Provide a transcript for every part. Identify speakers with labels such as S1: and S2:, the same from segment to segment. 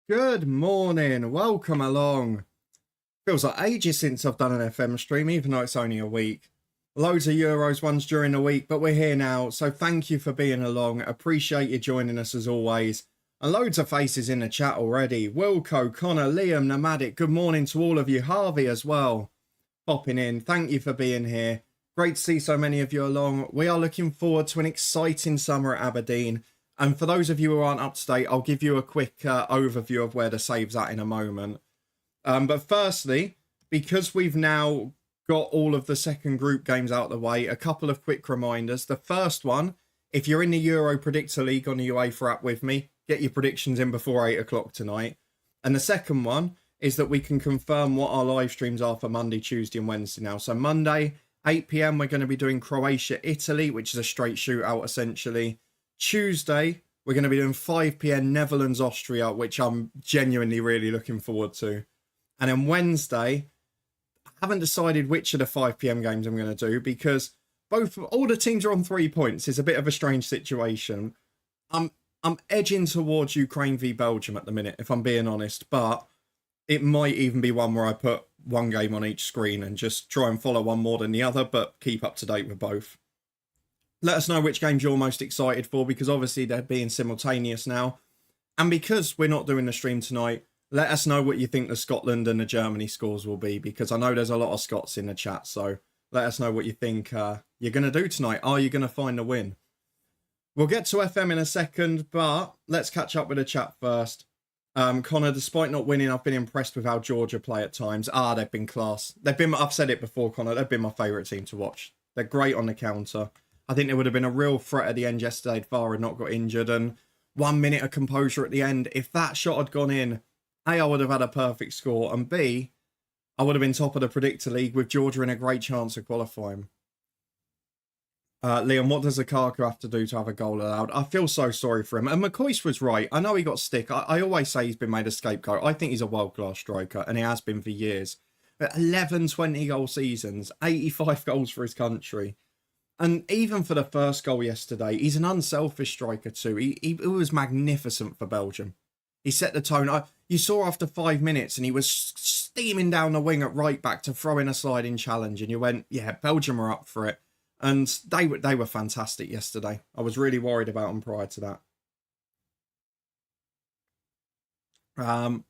S1: Good morning, welcome along. Feels like ages since I've done an FM stream, even though it's only a week. Loads of Euros ones during the week, but we're here now, so thank you for being along. Appreciate you joining us as always. And loads of faces in the chat already. Wilco, Connor, Liam, Nomadic, good morning to all of you. Harvey as well, popping in. Thank you for being here. Great to see so many of you along. We are looking forward to an exciting summer at Aberdeen. And for those of you who aren't up to date, I'll give you a quick overview of where the save's at in a moment. But firstly, because we've now got all of the second group games out of the way, a couple of quick reminders. The first one, if you're in the Euro Predictor League on the UEFA app with me, get your predictions in before 8 o'clock tonight. And the second one is that we can confirm what our live streams are for Monday, Tuesday and Wednesday now. So Monday, 8 p.m, we're going to be doing Croatia-Italy, which is a straight shootout essentially. Tuesday, we're going to be doing 5 p.m. Netherlands-Austria, which I'm genuinely really looking forward to. And then Wednesday, I haven't decided which of the 5 p.m. games I'm going to do because all the teams are on 3 points. It's a bit of a strange situation. I'm edging towards Ukraine v Belgium at the minute, if I'm being honest, but it might even be one where I put one game on each screen and just try and follow one more than the other, but keep up to date with both. Let us know which games you're most excited for, because obviously they're being simultaneous now. And because we're not doing the stream tonight, let us know what you think the Scotland and the Germany scores will be, because I know there's a lot of Scots in the chat. So let us know what you think you're going to do tonight. Are you going to find a win? We'll get to FM in a second, but let's catch up with the chat first. Connor, despite not winning, I've been impressed with how Georgia play at times. They've been class. I've said it before, Connor, they've been my favourite team to watch. They're great on the counter. I think there would have been a real threat at the end yesterday if VAR had not got injured. And 1 minute of composure at the end. If that shot had gone in, A, I would have had a perfect score. And B, I would have been top of the Predictor League with Georgia in a great chance of qualifying. Liam, what does Lukaku have to do to have a goal allowed? I feel so sorry for him. And McCoy's was right. I know he got stick. I always say he's been made a scapegoat. I think he's a world-class striker, and he has been for years. But 11 20-goal seasons, 85 goals for his country. And even for the first goal yesterday, he's an unselfish striker too. He was magnificent for Belgium. He set the tone. You saw after 5 minutes and he was steaming down the wing at right back to throw in a sliding challenge. And you went, yeah, Belgium are up for it. And they were fantastic yesterday. I was really worried about them prior to that.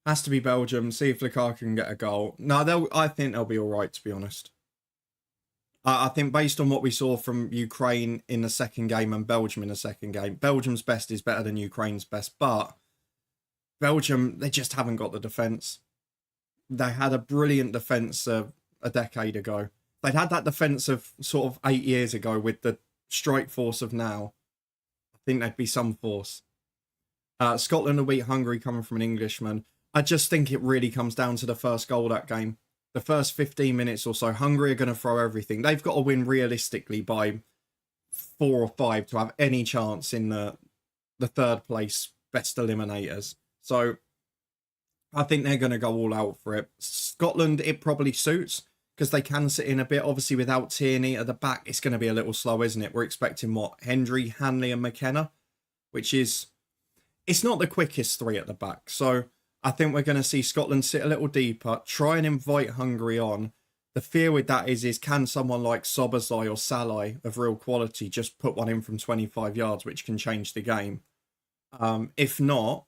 S1: Has to be Belgium. See if Lukaku can get a goal. No, I think they'll be all right, to be honest. I think based on what we saw from Ukraine in the second game and Belgium in the second game, Belgium's best is better than Ukraine's best. But Belgium, they just haven't got the defence. They had a brilliant defence a decade ago. They'd had that defence of sort of 8 years ago with the strike force of now. I think there'd be some force. Scotland will beat Hungary coming from an Englishman. I just think it really comes down to the first goal of that game. The first 15 minutes or so, Hungary are going to throw everything. They've got to win realistically by 4 or 5 to have any chance in the third place best eliminators. So I think they're going to go all out for it. Scotland, it probably suits because they can sit in a bit. Obviously, without Tierney at the back, it's going to be a little slow, isn't it? We're expecting what? Hendry, Hanley and McKenna, which is... It's not the quickest three at the back. So I think we're going to see Scotland sit a little deeper, try and invite Hungary on. The fear with that is can someone like Szoboszlai or Salai of real quality just put one in from 25 yards, which can change the game? If not,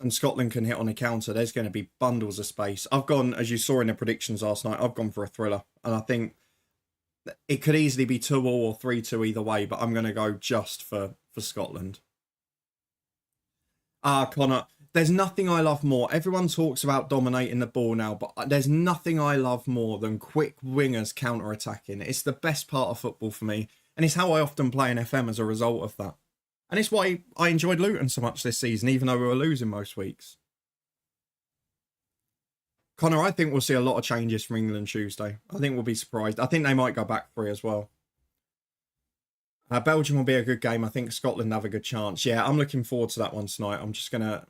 S1: and Scotland can hit on a counter, there's going to be bundles of space. I've gone, as you saw in the predictions last night, I've gone for a thriller. And I think it could easily be 2-2 or 3-2 either way, but I'm going to go just for Scotland. Connor, there's nothing I love more. Everyone talks about dominating the ball now, but there's nothing I love more than quick wingers counter-attacking. It's the best part of football for me, and it's how I often play in FM as a result of that. And it's why I enjoyed Luton so much this season, even though we were losing most weeks. Connor, I think we'll see a lot of changes from England Tuesday. I think we'll be surprised. I think they might go back 3 as well. Belgium will be a good game. I think Scotland have a good chance. Yeah, I'm looking forward to that one tonight. I'm just going to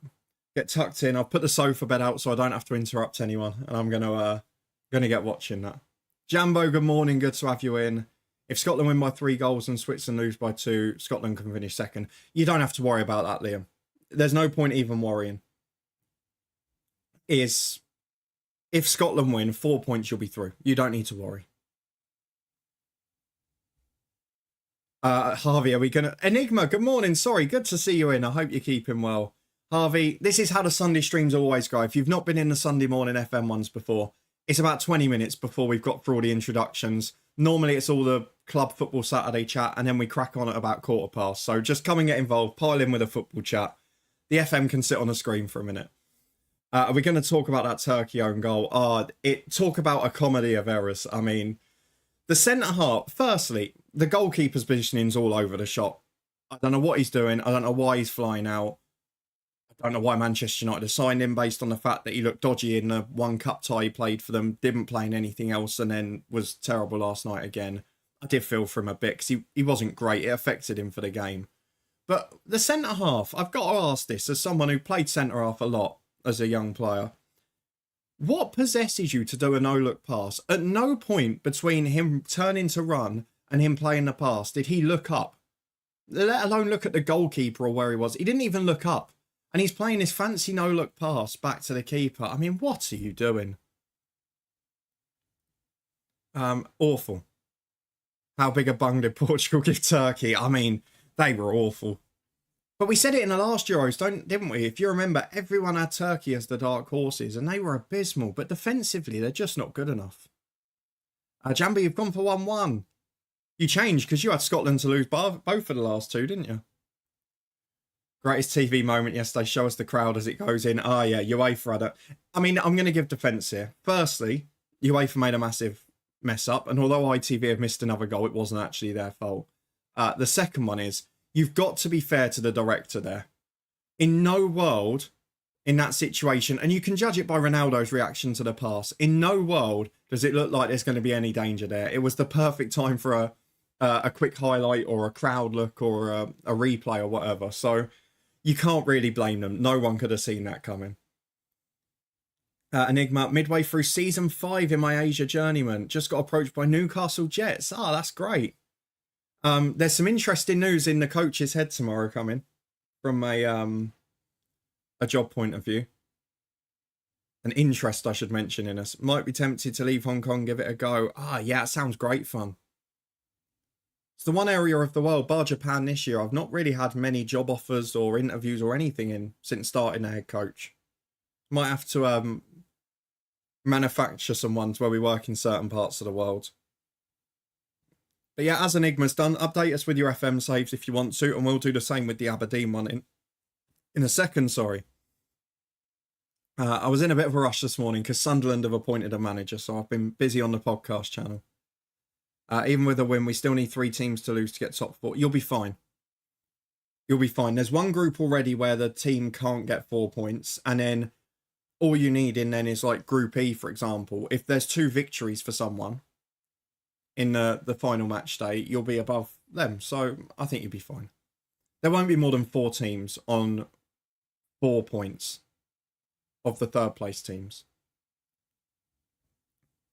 S1: get tucked in. I'll put the sofa bed out so I don't have to interrupt anyone. And I'm going to get watching that. Jambo, good morning. Good to have you in. If Scotland win by 3 goals and Switzerland lose by 2, Scotland can finish second. You don't have to worry about that, Liam. There's no point even worrying. is if Scotland win, 4 points, you'll be through. You don't need to worry. Harvey, are we going to... Enigma, good morning. Sorry, good to see you in. I hope you're keeping well. Harvey, this is how the Sunday streams always go. If you've not been in the Sunday morning FM ones before, it's about 20 minutes before we've got through all the introductions. Normally, it's all the Club Football Saturday chat, and then we crack on at about 15:15. So just come and get involved, pile in with a football chat. The FM can sit on the screen for a minute. Are we going to talk about that Turkey own goal? Talk about a comedy of errors. I mean, the centre-half, firstly, the goalkeeper's positioning's all over the shop. I don't know what he's doing. I don't know why he's flying out. I don't know why Manchester United have signed him based on the fact that he looked dodgy in the one cup tie he played for them, didn't play in anything else, and then was terrible last night again. I did feel for him a bit because he wasn't great. It affected him for the game. But the centre-half, I've got to ask this as someone who played centre-half a lot as a young player. What possesses you to do a no-look pass? At no point between him turning to run and him playing the pass did he look up, let alone look at the goalkeeper or where he was. He didn't even look up. And he's playing this fancy no-look pass back to the keeper. I mean, what are you doing? Awful. How big a bung did Portugal give Turkey? I mean, they were awful. But we said it in the last Euros, didn't we? If you remember, everyone had Turkey as the dark horses, and they were abysmal. But defensively, they're just not good enough. Jambi, you've gone for 1-1. You changed because you had Scotland to lose both of the last two, didn't you? Greatest TV moment yesterday. Show us the crowd as it goes in. Oh, yeah, UEFA had it. I mean, I'm going to give defence here. Firstly, UEFA made a massive mess up. And although ITV have missed another goal, it wasn't actually their fault. The second one is, you've got to be fair to the director there. In no world, in that situation, and you can judge it by Ronaldo's reaction to the pass, in no world does it look like there's going to be any danger there. It was the perfect time for a quick highlight or a crowd look or a replay or whatever. So you can't really blame them. No one could have seen that coming. Enigma, midway through season 5 in my Asia journeyman, just got approached by Newcastle Jets. Ah, that's great. There's some interesting news in the coach's head tomorrow coming from a job point of view. An interest, I should mention, in us. Might be tempted to leave Hong Kong, give it a go. Ah, yeah, it sounds great fun. It's the one area of the world, bar Japan this year, I've not really had many job offers or interviews or anything in since starting a head coach. Might have to manufacture some ones where we work in certain parts of the world. But yeah, as Enigma's done, update us with your FM saves if you want to, and we'll do the same with the Aberdeen one in a second, sorry. I was in a bit of a rush this morning because Sunderland have appointed a manager, so I've been busy on the podcast channel. Even with a win, we still need 3 teams to lose to get top 4. You'll be fine. You'll be fine. There's one group already where the team can't get 4 points, and then all you need in then is like Group E, for example. If there's 2 victories for someone in the final match day, you'll be above them. So I think you'll be fine. There won't be more than 4 teams on 4 points of the third place teams.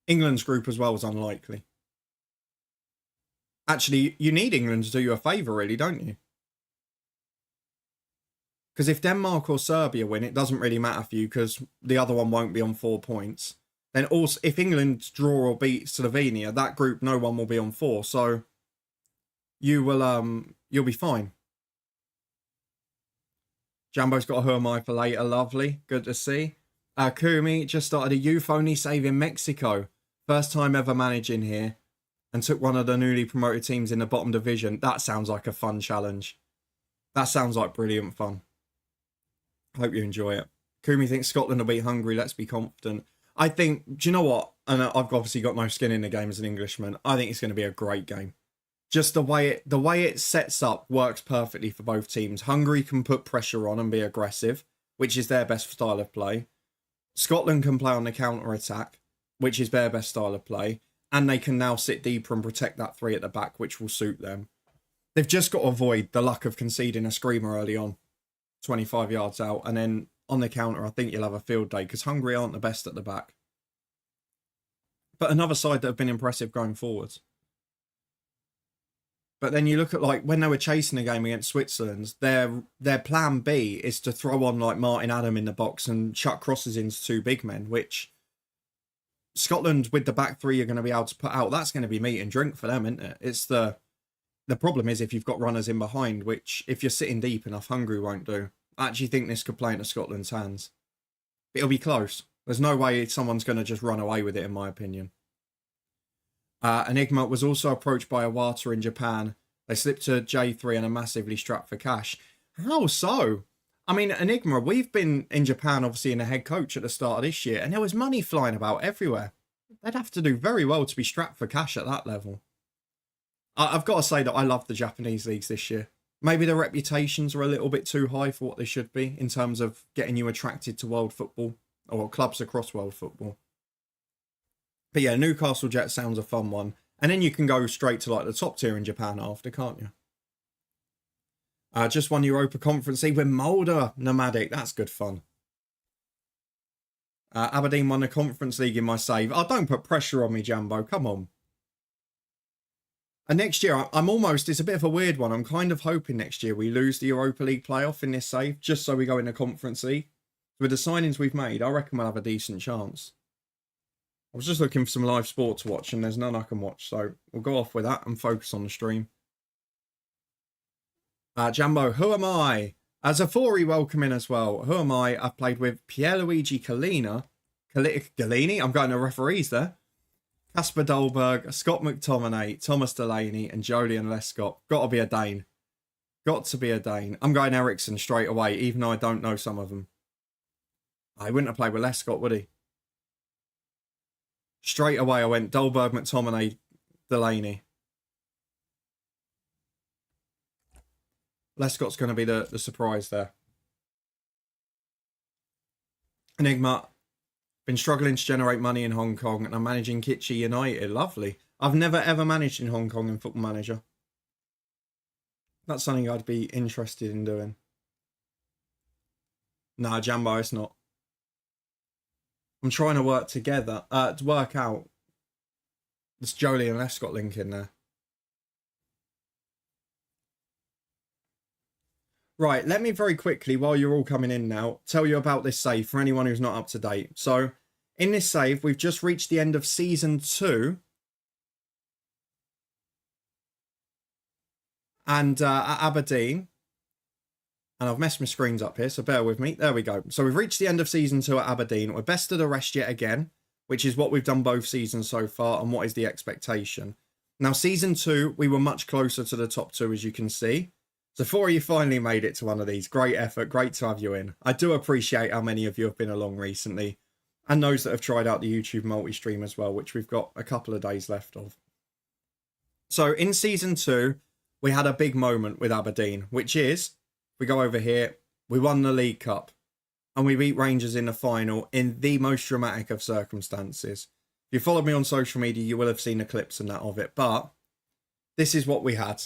S1: England's group as well is unlikely. Actually, you need England to do you a favour, really, don't you? Because if Denmark or Serbia win, it doesn't really matter for you because the other one won't be on 4 points. Then also, if England draw or beat Slovenia, that group, no one will be on 4. So you will, you'll be fine. Jambo's got a who am I for later. Lovely. Good to see. Kumi just started a youth only save in Mexico. First time ever managing here. And took one of the newly promoted teams in the bottom division. That sounds like a fun challenge. That sounds like brilliant fun. I hope you enjoy it. Kumi thinks Scotland will beat Hungary. Let's be confident. I think, do you know what? And I've obviously got no skin in the game as an Englishman. I think it's going to be a great game. Just the way it sets up works perfectly for both teams. Hungary can put pressure on and be aggressive, which is their best style of play. Scotland can play on the counter-attack, which is their best style of play. And they can now sit deeper and protect that 3 at the back, which will suit them. They've just got to avoid the luck of conceding a screamer early on, 25 yards out. And then on the counter, I think you'll have a field day because Hungary aren't the best at the back. But another side that have been impressive going forwards. But then you look at like when they were chasing a game against Switzerland, their plan B is to throw on like Martin Adam in the box and chuck crosses into two big men, which Scotland with the back three are going to be able to put out. That's going to be meat and drink for them, isn't it? It's the problem is if you've got runners in behind, which if you're sitting deep enough, Hungary won't do. I actually think this could play into Scotland's hands. It'll be close. There's no way someone's going to just run away with it, in my opinion. Enigma was also approached by Iwata in Japan. They slipped to J3 and are massively strapped for cash. How so? I mean, Enigma, we've been in Japan, obviously, in a head coach at the start of this year, and there was money flying about everywhere. They'd have to do very well to be strapped for cash at that level. I've got to say that I love the Japanese leagues this year. Maybe the reputations are a little bit too high for what they should be in terms of getting you attracted to world football or clubs across world football. But yeah, Newcastle Jets sounds a fun one. And then you can go straight to like the top tier in Japan after, can't you? Just won Europa Conference League with Mulder Nomadic. That's good fun. Aberdeen won the Conference League in my save. Oh, don't put pressure on me, Jambo. Come on. And next year, I'm almost, it's a bit of a weird one. I'm kind of hoping next year we lose the Europa League playoff in this save, just so we go in the Conference League. With the signings we've made, I reckon we'll have a decent chance. I was just looking for some live sport to watch, and there's none I can watch, so we'll go off with that and focus on the stream. Jambo, who am I? Zafori, welcome in as well. Who am I? I've played with Pierluigi Galini. I'm going to referees there. Casper Dolberg, Scott McTominay, Thomas Delaney, and Jolyon Lescott. Got to be a Dane. Got to be a Dane. I'm going Ericsson straight away, even though I don't know some of them. I wouldn't have played with Lescott, would he? Straight away, I went Dolberg, McTominay, Delaney. Lescott's going to be the surprise there. Enigma. Been struggling to generate money in Hong Kong and I'm managing Kitchi United. Lovely. I've never ever managed in Hong Kong in Football Manager. That's something I'd be interested in doing. Nah, Jambo, it's not. I'm trying to work together, to work out this Jolyon Lescott link in there. Right, let me very quickly, while you're all coming in now, tell you about this save for anyone who's not up to date. So, in this save, we've just reached the end of Season 2. And at Aberdeen. And I've messed my screens up here, so bear with me. There we go. So, we've reached the end of Season 2 at Aberdeen. We're best of the rest yet again, which is what we've done both seasons so far and what is the expectation. Now, Season 2, we were much closer to the top 2, as you can see. So for you finally made it to one of these. Great effort. Great to have you in. I do appreciate how many of you have been along recently. And those that have tried out the YouTube multi-stream as well, which we've got a couple of days left of. So in Season 2, we had a big moment with Aberdeen, which is, we go over here, we won the League Cup. And we beat Rangers in the final in the most dramatic of circumstances. If you followed me on social media, you will have seen the clips and that of it. But this is what we had.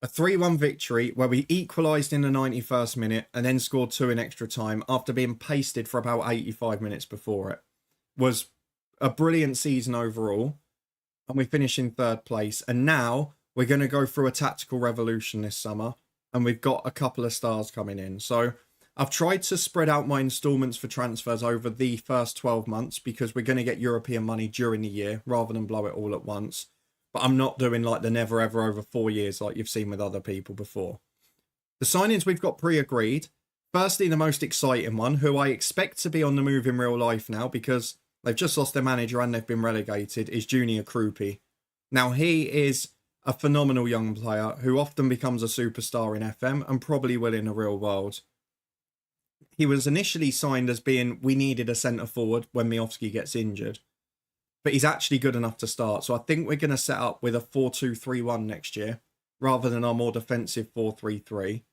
S1: A 3-1 victory where we equalised in the 91st minute and then scored 2 in extra time after being pasted for about 85 minutes before it. Was a brilliant season overall. And we finished in 3rd place. And now we're going to go through a tactical revolution this summer. And we've got a couple of stars coming in. So I've tried to spread out my instalments for transfers over the first 12 months because we're going to get European money during the year rather than blow it all at once. But I'm not doing like the never ever over 4 years like you've seen with other people before. The signings we've got pre-agreed. Firstly, the most exciting one, who I expect to be on the move in real life now because they've just lost their manager and they've been relegated, is Junior Krupi. Now, he is a phenomenal young player who often becomes a superstar in FM and probably will in the real world. He was initially signed as being, we needed a centre forward when Miofsky gets injured. But he's actually good enough to start. So I think we're going to set up with a 4-2-3-1 next year, rather than our more defensive 4-3-3.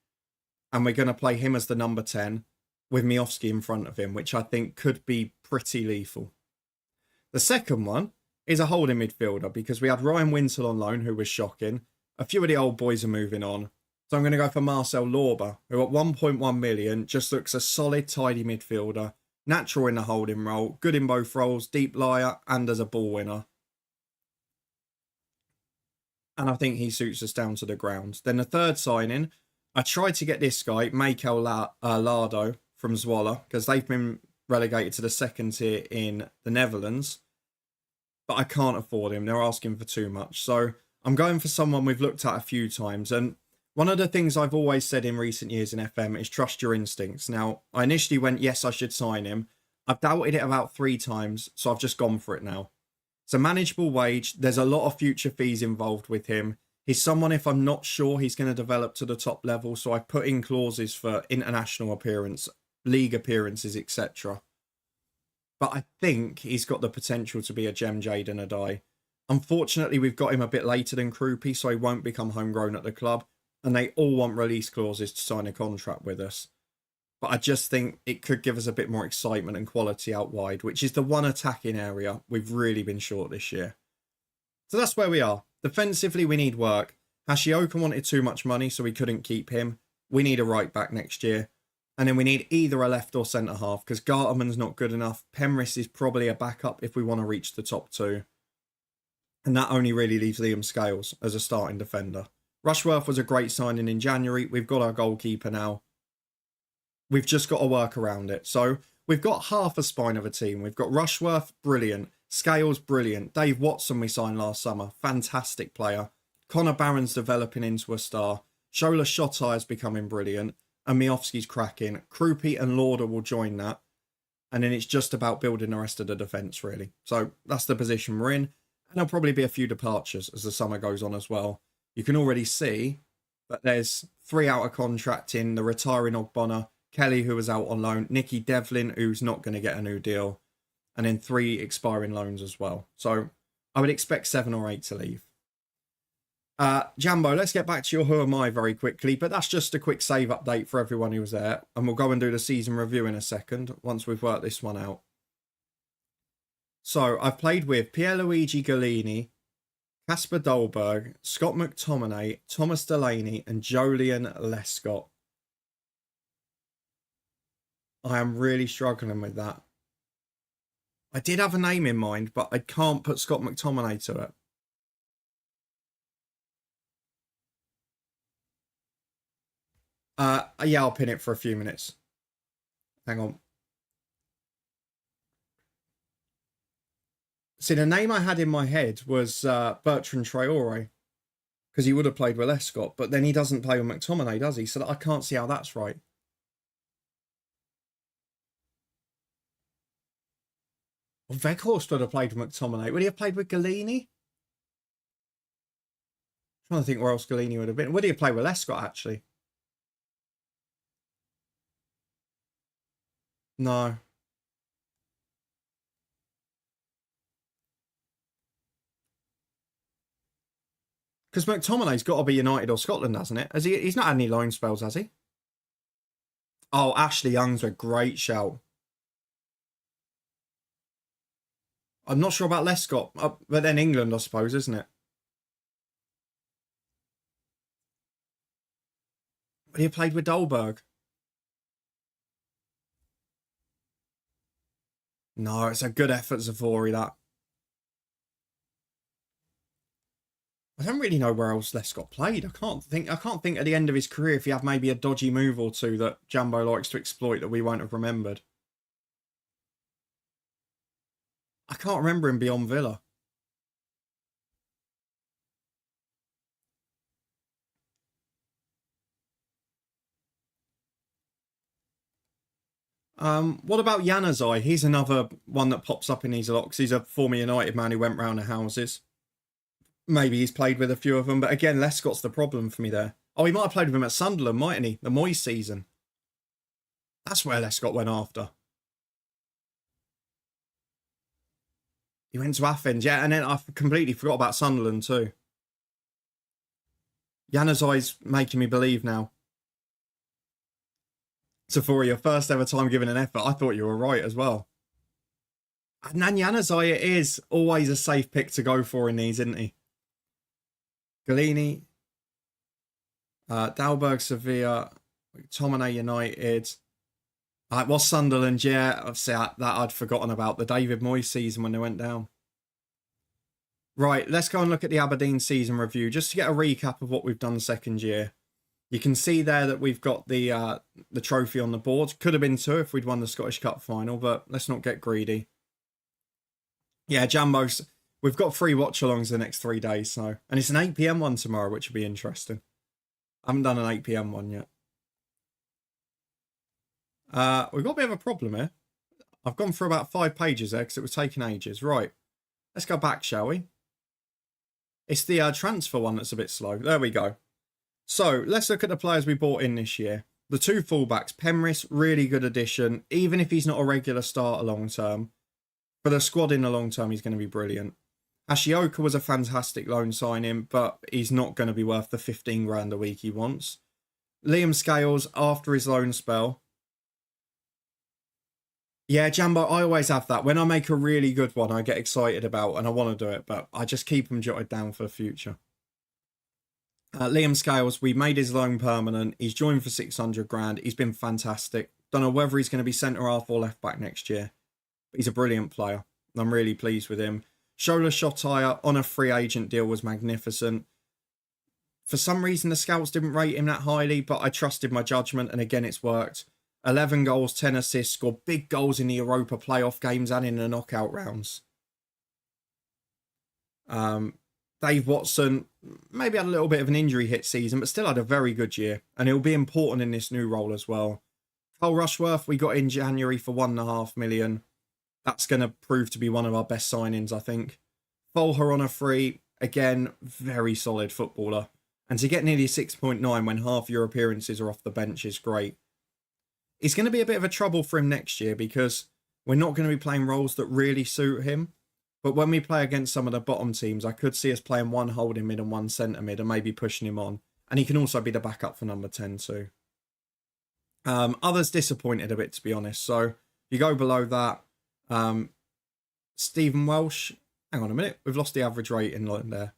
S1: And we're going to play him as the number 10, with Miofsky in front of him, which I think could be pretty lethal. The second one is a holding midfielder, because we had Ryan Wintle on loan, who was shocking. A few of the old boys are moving on. So I'm going to go for Marcel Lorber, who at 1.1 million just looks a solid, tidy midfielder. Natural in the holding role, good in both roles, deep liar, and as a ball winner. and I think he suits us down to the ground. Then the third signing, I tried to get this guy, Mikel Lardo from Zwolle, because they've been relegated to the second tier in the Netherlands, but I can't afford him. They're asking for too much. So I'm going for someone we've looked at a few times. And one of the things I've always said in recent years in FM is trust your instincts. Now, I initially went, yes, I should sign him. I've doubted it about 3 times, so I've just gone for it now. It's a manageable wage. There's a lot of future fees involved with him. He's someone, if I'm not sure he's going to develop to the top level, so I put in clauses for international appearance, league appearances, etc. But I think he's got the potential to be a gem, Jade, and a die. Unfortunately, we've got him a bit later than Krupi, so he won't become homegrown at the club, and they all want release clauses to sign a contract with us. But I just think it could give us a bit more excitement and quality out wide, which is the one attacking area we've really been short this year. So that's where we are. Defensively, we need work. Hashioka wanted too much money, so we couldn't keep him. We need a right back next year. And then we need either a left or centre half, because Garterman's not good enough. Penrith is probably a backup if we want to reach the top 2. And that only really leaves Liam Scales as a starting defender. Rushworth was a great signing in January. We've got our goalkeeper now. We've just got to work around it. So we've got half a spine of a team. We've got Rushworth, brilliant. Scales, brilliant. Dave Watson we signed last summer, fantastic player. Connor Barron's developing into a star. Shola Shottai's becoming brilliant. And Miofsky's cracking. Krupi and Lauder will join that. And then it's just about building the rest of the defence, really. So that's the position we're in. And there'll probably be a few departures as the summer goes on as well. You can already see that there's 3 out of contract in the retiring Ogbonna, Kelly, who was out on loan, Nicky Devlin, who's not going to get a new deal, and then 3 expiring loans as well. So I would expect 7 or 8 to leave. Jambo, let's get back to your Who Am I very quickly, but that's just a quick save update for everyone who was there, and we'll go and do the season review in a second once we've worked this one out. So I've played with Pierluigi Gallini, Casper Dolberg, Scott McTominay, Thomas Delaney, and Jolien Lescott. I am really struggling with that. I did have a name in mind, but I can't put Scott McTominay to it. Yeah, I'll pin it for a few minutes. Hang on. See, the name I had in my head was Bertrand Traore, because he would have played with Lescott, but then he doesn't play with McTominay, does he? So I can't see how that's right. Well, Weghorst would have played with McTominay. Would he have played with Gallini? I'm trying to think where else Gallini would have been. Would he have played with Lescott, actually? No. Because McTominay's got to be United or Scotland, hasn't it? He's not had any loan spells, has he? Oh, Ashley Young's a great shout. I'm not sure about Lescott, but then England, I suppose, isn't it? But he played with Dolberg. No, it's a good effort, Zavori, that. I don't really know where else Lescott played. I can't think at the end of his career if he had maybe a dodgy move or two that Jambo likes to exploit that we won't have remembered. I can't remember him beyond Villa. What about Januzaj? He's another one that pops up in these a lot because he's a former United man who went round the houses. Maybe he's played with a few of them, but again, Lescott's the problem for me there. Oh, he might have played with him at Sunderland, mightn't he? The Moyes season. That's where Lescott went after. He went to Athens, yeah, and then I completely forgot about Sunderland too. Januzaj's making me believe now. So for your first ever time giving an effort, I thought you were right as well. And then Januzaj is always a safe pick to go for in these, isn't he? Gallini, Dalberg, Sevilla, McTominay United. It was Sunderland, yeah. Obviously, that I'd forgotten about the David Moyes season when they went down. Right, let's go and look at the Aberdeen season review just to get a recap of what we've done second year. You can see there that we've got the trophy on the board. Could have been 2 if we'd won the Scottish Cup final, but let's not get greedy. Yeah, Jambo's. We've got 3 watch-alongs the next 3 days, so... And it's an 8 PM one tomorrow, which would be interesting. I haven't done an 8 PM one yet. We've got a bit of a problem here. I've gone through about 5 pages there because it was taking ages. Right, let's go back, shall we? It's the transfer one that's a bit slow. There we go. So, let's look at the players we bought in this year. The 2 fullbacks. Penrith, really good addition. Even if he's not a regular starter long-term, for the squad in the long term, he's going to be brilliant. Ashioka was a fantastic loan signing, but he's not going to be worth the 15 grand a week he wants. Liam Scales, after his loan spell. Yeah, Jambo, I always have that. When I make a really good one, I get excited about and I want to do it, but I just keep them jotted down for the future. Liam Scales, we made his loan permanent. He's joined for 600 grand. He's been fantastic. Don't know whether he's going to be centre half or left back next year. But he's a brilliant player. I'm really pleased with him. Shola Shotire on a free agent deal was magnificent. For some reason, the scouts didn't rate him that highly, but I trusted my judgment, and again, it's worked. 11 goals, 10 assists, scored big goals in the Europa playoff games and in the knockout rounds. Dave Watson maybe had a little bit of an injury hit season, but still had a very good year, and he'll be important in this new role as well. Cole Rushworth, we got in January for $1.5 million. That's going to prove to be one of our best signings, I think. Folher on a free, again, very solid footballer. And to get nearly 6.9 when half your appearances are off the bench is great. It's going to be a bit of a trouble for him next year because we're not going to be playing roles that really suit him. But when we play against some of the bottom teams, I could see us playing 1 holding mid and 1 centre mid and maybe pushing him on. And he can also be the backup for number 10 too. Others disappointed a bit, to be honest. So you go below that. Stephen Welsh, hang on a minute, we've lost the average rating line there.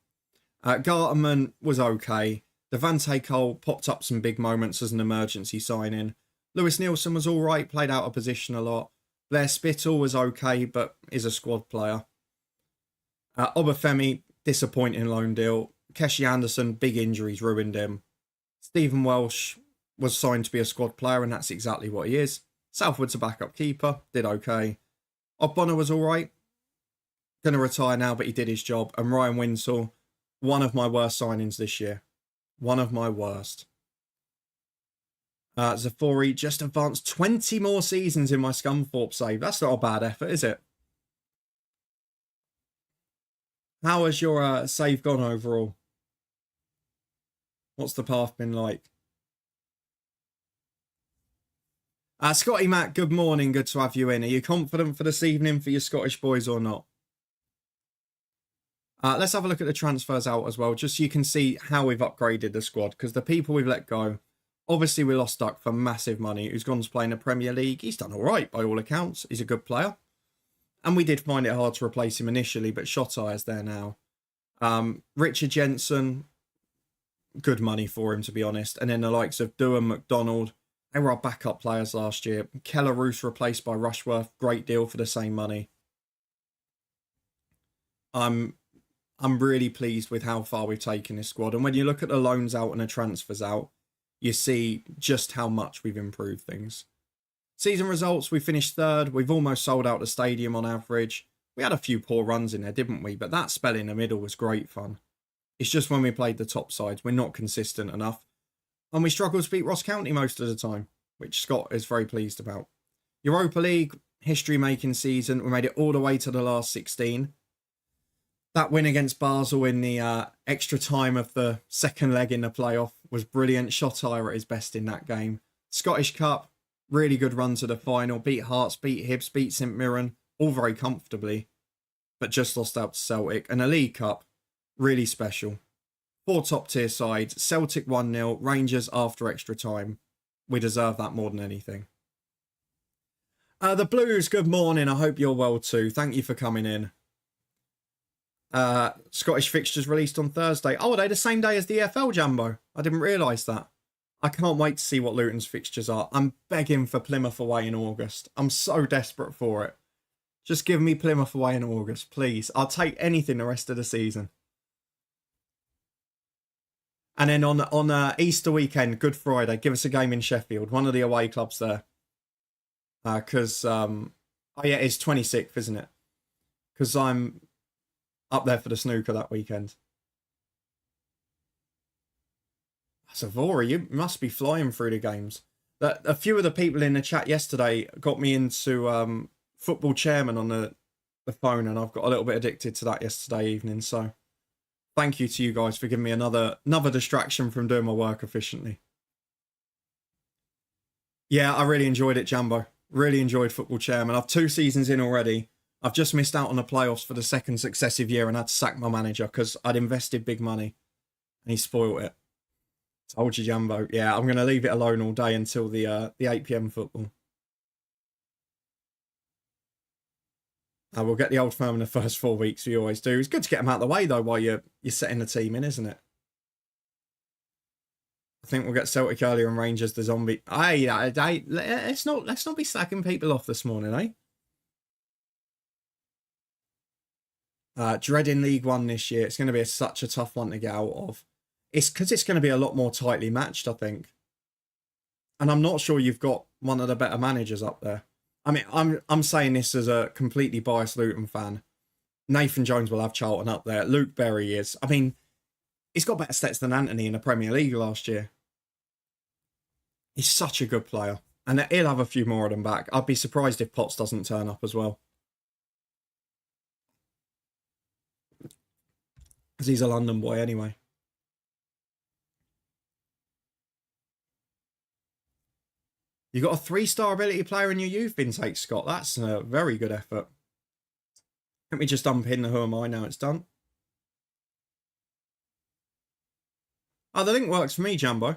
S1: Garterman was okay. Devante Cole popped up some big moments as an emergency signing. Lewis Nielsen was alright, played out of position a lot. Blair Spittle was okay, but is a squad player. Obafemi, disappointing loan deal. Keshi Anderson, big injuries ruined him. Stephen Welsh was signed to be a squad player, and that's exactly what he is. Southwood's a backup keeper, did okay. Ogbonna was alright. Going to retire now, but he did his job. And Ryan Winsell, one of my worst signings this year. One of my worst. Zafori just advanced 20 more seasons in my Scunthorpe save. That's not a bad effort, is it? How has your save gone overall? What's the path been like? Scotty Matt, good morning. Good to have you in. Are you confident for this evening for your Scottish boys or not? Let's have a look at the transfers out as well, just so you can see how we've upgraded the squad, because the people we've let go, obviously we lost Duck for massive money, who's gone to play in the Premier League. He's done all right by all accounts. He's a good player. And we did find it hard to replace him initially, but Shotire's there now. Richard Jensen, good money for him, to be honest. And then the likes of Duhan, McDonald, they were our backup players last year. Keller Roos replaced by Rushworth, great deal for the same money. I'm really pleased with how far we've taken this squad. And when you look at the loans out and the transfers out, you see just how much we've improved things. Season results, we finished 3rd. We've almost sold out the stadium on average. We had a few poor runs in there, didn't we? But that spell in the middle was great fun. It's just when we played the top sides, we're not consistent enough. And we struggle to beat Ross County most of the time, which Scott is very pleased about. Europa League, history-making season. We made it all the way to the last 16. That win against Basel in the extra time of the second leg in the playoff was brilliant. Shotire at his best in that game. Scottish Cup, really good run to the final. Beat Hearts, beat Hibs, beat St Mirren, all very comfortably, but just lost out to Celtic. And a League Cup, really special. 4 top-tier sides, Celtic 1-0, Rangers after extra time. We deserve that more than anything. The Blues, good morning. I hope you're well too. Thank you for coming in. Scottish fixtures released on Thursday. Oh, are they the same day as the EFL, Jumbo? I didn't realise that. I can't wait to see what Luton's fixtures are. I'm begging for Plymouth away in August. I'm so desperate for it. Just give me Plymouth away in August, please. I'll take anything the rest of the season. And then on Easter weekend, Good Friday, give us a game in Sheffield, one of the away clubs there. Because, oh yeah, it's 26th, isn't it? Because I'm up there for the snooker that weekend. Savora, you must be flying through the games. A few of the people in the chat yesterday got me into Football Chairman on the phone, and I've got a little bit addicted to that yesterday evening, so thank you to you guys for giving me another distraction from doing my work efficiently. Yeah, I really enjoyed it, Jambo. Really enjoyed Football Chairman. I've 2 seasons in already. I've just missed out on the playoffs for the 2nd successive year and had to sack my manager because I'd invested big money and he spoiled it. Told you, Jambo. Yeah, I'm going to leave it alone all day until the 8 p.m. football. We'll get the old firm in the first 4 weeks. We always do. It's good to get them out of the way, though, while you're setting the team in, isn't it? I think we'll get Celtic earlier and Rangers the zombie. Let's not be slacking people off this morning, Dreading League One this year. It's going to be such a tough one to get out of. It's because it's going to be a lot more tightly matched, I think. And I'm not sure you've got one of the better managers up there. I mean, I'm saying this as a completely biased Luton fan. Nathan Jones will have Charlton up there. Luke Berry is. I mean, he's got better stats than Anthony in the Premier League last year. He's such a good player. And he'll have a few more of them back. I'd be surprised if Potts doesn't turn up as well. Because he's a London boy anyway. You got a 3-star ability player in your youth intake, Scott. That's a very good effort. Let me just unpin the Who Am I now it's done. Oh, the link works for me, Jumbo.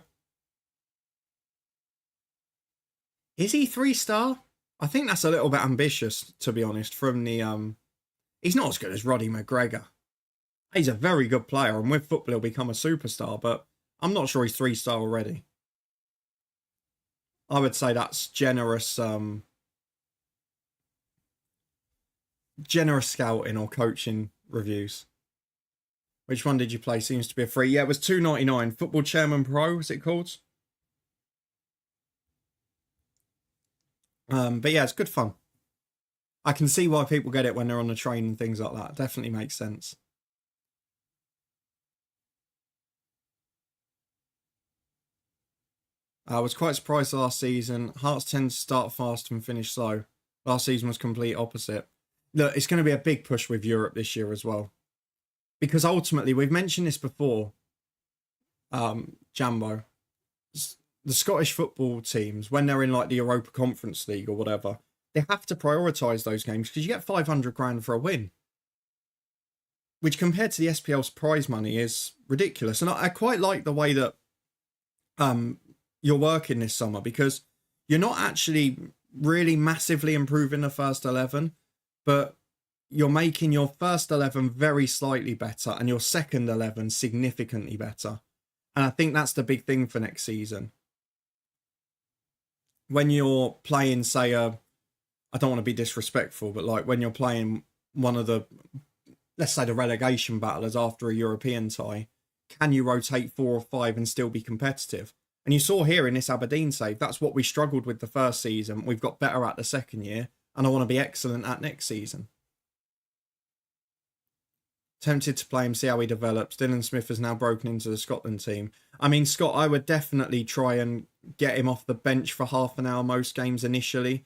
S1: Is he 3-star? I think that's a little bit ambitious, to be honest, from the... He's not as good as Roddy McGregor. He's a very good player, and with football he'll become a superstar, but I'm not sure he's 3-star already. I would say that's generous scouting or coaching reviews. Which one did you play? Seems to be a free. Yeah, it was $2.99. Football Chairman Pro, is it called? But yeah, it's good fun. I can see why people get it when they're on the train and things like that. Definitely makes sense. I was quite surprised last season. Hearts tend to start fast and finish slow. Last season was complete opposite. Look, it's going to be a big push with Europe this year as well. Because ultimately, we've mentioned this before, Jambo, the Scottish football teams, when they're in like the Europa Conference League or whatever, they have to prioritise those games because you get 500 grand for a win. Which compared to the SPL's prize money is ridiculous. And I quite like the way that you're working this summer because you're not actually really massively improving the first 11, but you're making your first 11 very slightly better and your second 11 significantly better. And I think that's the big thing for next season. When you're playing, say, I don't want to be disrespectful, but like when you're playing one of the, let's say the relegation battlers after a European tie, can you rotate 4 or 5 and still be competitive? And you saw here in this Aberdeen save, that's what we struggled with the first season. We've got better at the second year, and I want to be excellent at next season. Tempted to play him, see how he develops. Dylan Smith has now broken into the Scotland team. I mean, Scott, I would definitely try and get him off the bench for half an hour most games initially,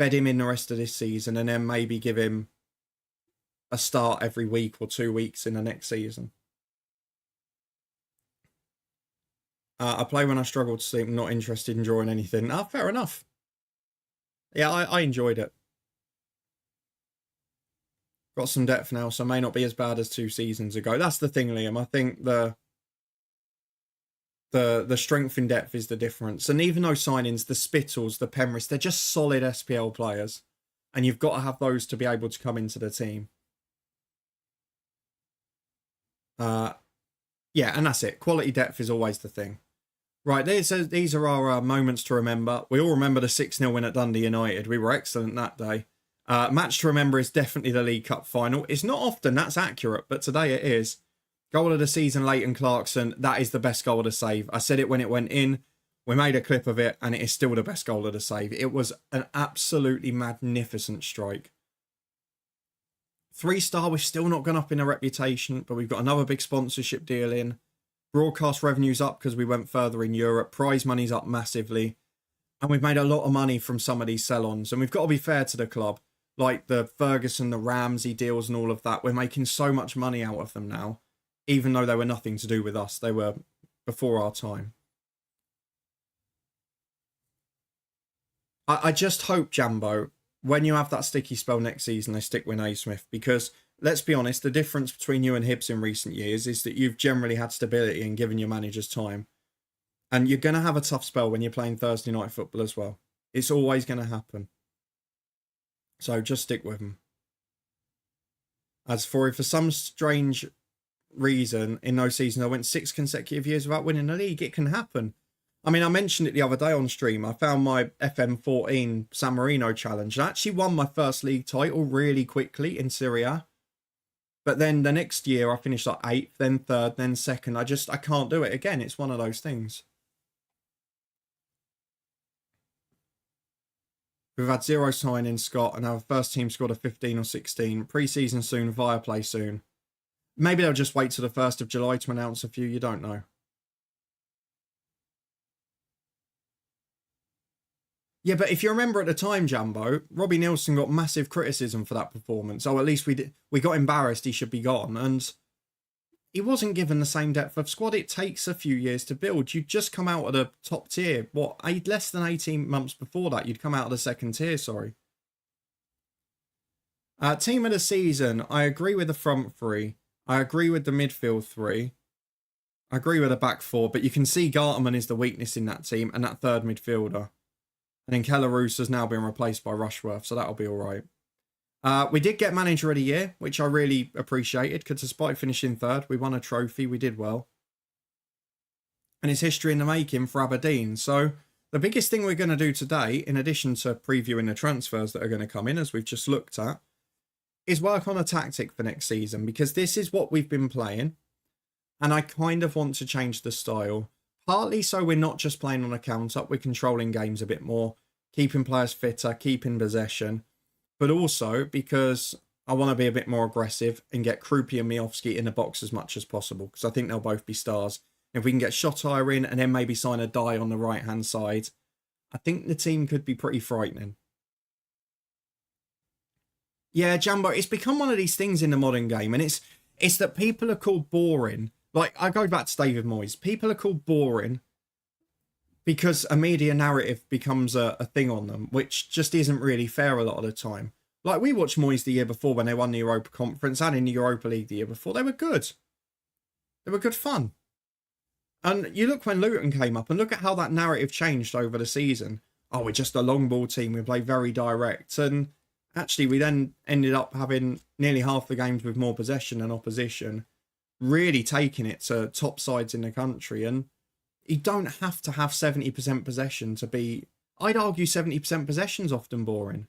S1: bed him in the rest of this season, and then maybe give him a start every week or 2 weeks in the next season. I play when I struggle to sleep, not interested in drawing anything. Fair enough. Yeah, I enjoyed it. Got some depth now, so may not be as bad as 2 seasons ago. That's the thing, Liam. I think the strength in depth is the difference. And even those signings, the Spittles, the Penrith, they're just solid SPL players. And you've got to have those to be able to come into the team. Yeah, and that's it. Quality depth is always the thing. Right, these are our moments to remember. We all remember the 6-0 win at Dundee United. We were excellent that day. Match to remember is definitely the League Cup final. It's not often that's accurate, but today it is. Goal of the season, Leighton Clarkson. That is the best goal of the save. I said it when it went in. We made a clip of it, and it is still the best goal of the save. It was an absolutely magnificent strike. 3-star, we've still not gone up in a reputation, but we've got another big sponsorship deal in. Broadcast revenue's up because we went further in Europe. Prize money's up massively. And we've made a lot of money from some of these sell-ons. And we've got to be fair to the club. Like the Ferguson, the Ramsey deals and all of that. We're making so much money out of them now. Even though they were nothing to do with us. They were before our time. I just hope, Jambo, when you have that sticky spell next season, they stick with Naismith. Because, let's be honest, the difference between you and Hibs in recent years is that you've generally had stability and given your managers time. And you're going to have a tough spell when you're playing Thursday night football as well. It's always going to happen. So just stick with them. As for some strange reason, in those seasons, I went 6 consecutive years without winning the league. It can happen. I mean, I mentioned it the other day on stream. I found my FM14 San Marino challenge. I actually won my first league title really quickly in Serie A. But then the next year, I finished like 8th, then 3rd, then 2nd. I can't do it again. It's one of those things. We've had 0 sign-in, Scott, and our first team scored a 15 or 16. Pre-season soon, Viaplay soon. Maybe they'll just wait till the 1st of July to announce a few. You don't know. Yeah, but if you remember at the time, Jambo, Robbie Nielsen got massive criticism for that performance. Oh, at least we got embarrassed. He should be gone. And he wasn't given the same depth of squad. It takes a few years to build. You'd just come out of the top tier. What, less than 18 months before that, you'd come out of the 2nd tier, sorry. Team of the season, I agree with the front 3. I agree with the midfield 3. I agree with the back 4. But you can see Garterman is the weakness in that team and that 3rd midfielder. And then Kellerus has now been replaced by Rushworth, so that'll be all right. We did get Manager of the Year, which I really appreciated, because despite finishing 3rd, we won a trophy, we did well. And it's history in the making for Aberdeen. So the biggest thing we're going to do today, in addition to previewing the transfers that are going to come in, as we've just looked at, is work on a tactic for next season, because this is what we've been playing. And I kind of want to change the style. Partly so we're not just playing on a counter-up, we're controlling games a bit more, keeping players fitter, keeping possession, but also because I want to be a bit more aggressive and get Krupi and Miofsky in the box as much as possible, because I think they'll both be stars. If we can get Shottire in and then maybe sign a die on the right-hand side, I think the team could be pretty frightening. Yeah, Jambo, it's become one of these things in the modern game, and it's that people are called boring. Like, I go back to David Moyes. People are called boring because a media narrative becomes a thing on them, which just isn't really fair a lot of the time. Like, we watched Moyes the year before when they won the Europa Conference and in the Europa League the year before. They were good. They were good fun. And you look when Luton came up and look at how that narrative changed over the season. Oh, we're just a long ball team. We play very direct. And actually, we then ended up having nearly half the games with more possession than opposition. Really taking it to top sides in the country. And you don't have to have 70% possession to be... I'd argue 70% possession's often boring.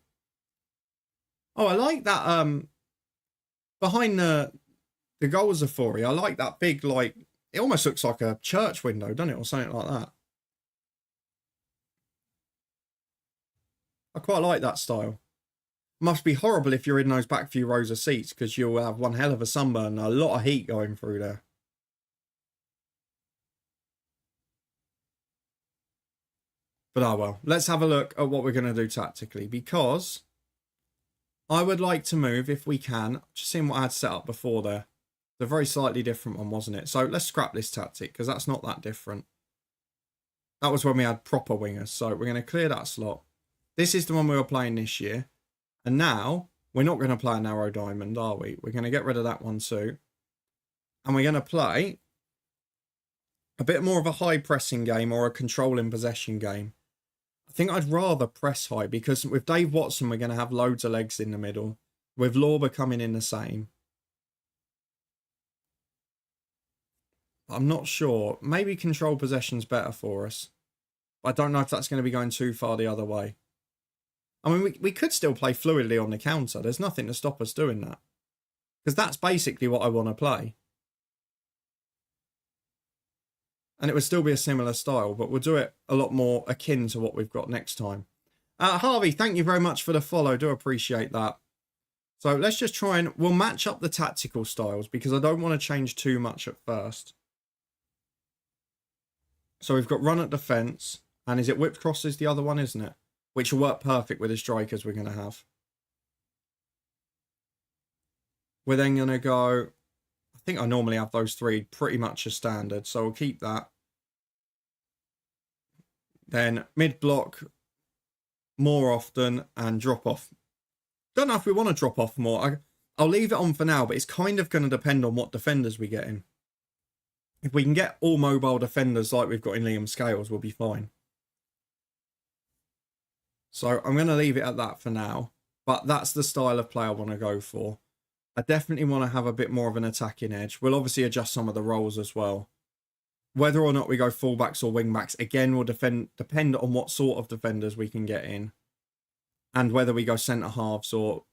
S1: Oh, I like that behind the goals of Fori. I like that big, like, it almost looks like a church window, doesn't it? Or something like that. I quite like that style. Must be horrible if you're in those back few rows of seats, because you'll have one hell of a sunburn and a lot of heat going through there. But oh well, let's have a look at what we're going to do tactically, because I would like to move, if we can, just seeing what I had set up before there. It's a very slightly different one, wasn't it? So let's scrap this tactic, because that's not that different. That was when we had proper wingers, so we're going to clear that slot. This is the one we were playing this year. And now, we're not going to play a narrow diamond, are we? We're going to get rid of that one too. And we're going to play a bit more of a high pressing game or a controlling possession game. I think I'd rather press high, because with Dave Watson, we're going to have loads of legs in the middle. With Lorber coming in the same. I'm not sure. Maybe control possession's better for us. But I don't know if that's going to be going too far the other way. I mean, we could still play fluidly on the counter. There's nothing to stop us doing that. Because that's basically what I want to play. And it would still be a similar style, but we'll do it a lot more akin to what we've got next time. Harvey, thank you very much for the follow. Do appreciate that. So let's just try and... We'll match up the tactical styles because I don't want to change too much at first. So we've got run at defence. And is it whipped crosses the other one, isn't it? Which will work perfect with the strikers we're going to have. We're then going to go... I think I normally have those three pretty much as standard. So we'll keep that. Then mid-block more often and drop off. Don't know if we want to drop off more. I'll leave it on for now, but it's kind of going to depend on what defenders we get in. If we can get all mobile defenders like we've got in Liam Scales, we'll be fine. So I'm going to leave it at that for now. But that's the style of play I want to go for. I definitely want to have a bit more of an attacking edge. We'll obviously adjust some of the roles as well. Whether or not we go fullbacks or wingbacks, again, will depend on what sort of defenders we can get in. And whether we go centre-halves or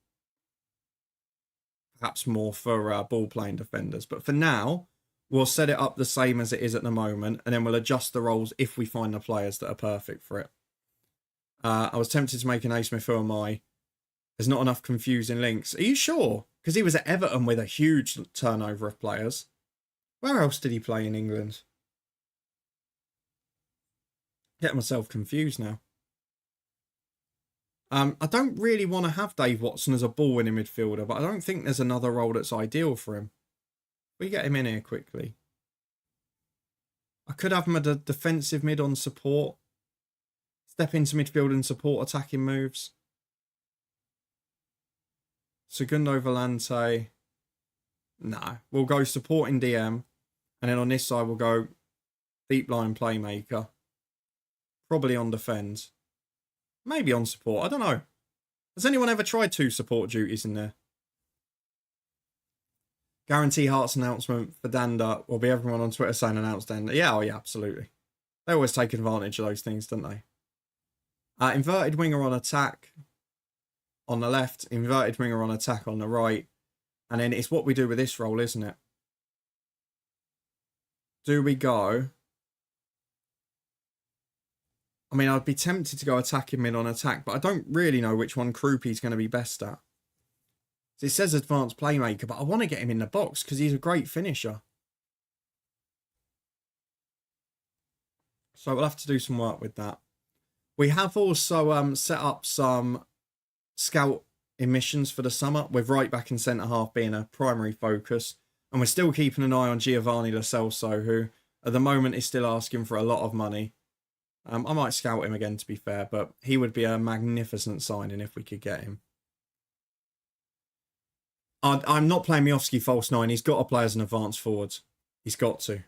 S1: perhaps more for ball-playing defenders. But for now, we'll set it up the same as it is at the moment. And then we'll adjust the roles if we find the players that are perfect for it. I was tempted to make an Ace Smith, who am I? There's not enough confusing links. Are you sure? Because he was at Everton with a huge turnover of players. Where else did he play in England? Getting myself confused now. I don't really want to have Dave Watson as a ball-winning midfielder, but I don't think there's another role that's ideal for him. We get him in here quickly. I could have him at a defensive mid on support. Step into midfield and support attacking moves. Segundo Volante. No, we'll go supporting DM. And then on this side, we'll go deep line playmaker. Probably on defence. Maybe on support. I don't know. Has anyone ever tried 2 support duties in there? Guarantee Hearts announcement for Danda. Will be everyone on Twitter saying announce Danda. Yeah, oh yeah, absolutely. They always take advantage of those things, don't they? Inverted winger on attack on the left. Inverted winger on attack on the right. And then it's what we do with this role, isn't it? Do we go... I mean, I'd be tempted to go attacking mid on attack, but I don't really know which one Krupi's going to be best at. So it says advanced playmaker, but I want to get him in the box because he's a great finisher. So we'll have to do some work with that. We have also set up some scout emissions for the summer, with right back and centre half being a primary focus. And we're still keeping an eye on Giovanni Lo Celso, who at the moment is still asking for a lot of money. I might scout him again, to be fair, but he would be a magnificent signing if we could get him. I'm not playing Miofsky false 9. He's got to play as an advanced forward. He's got to.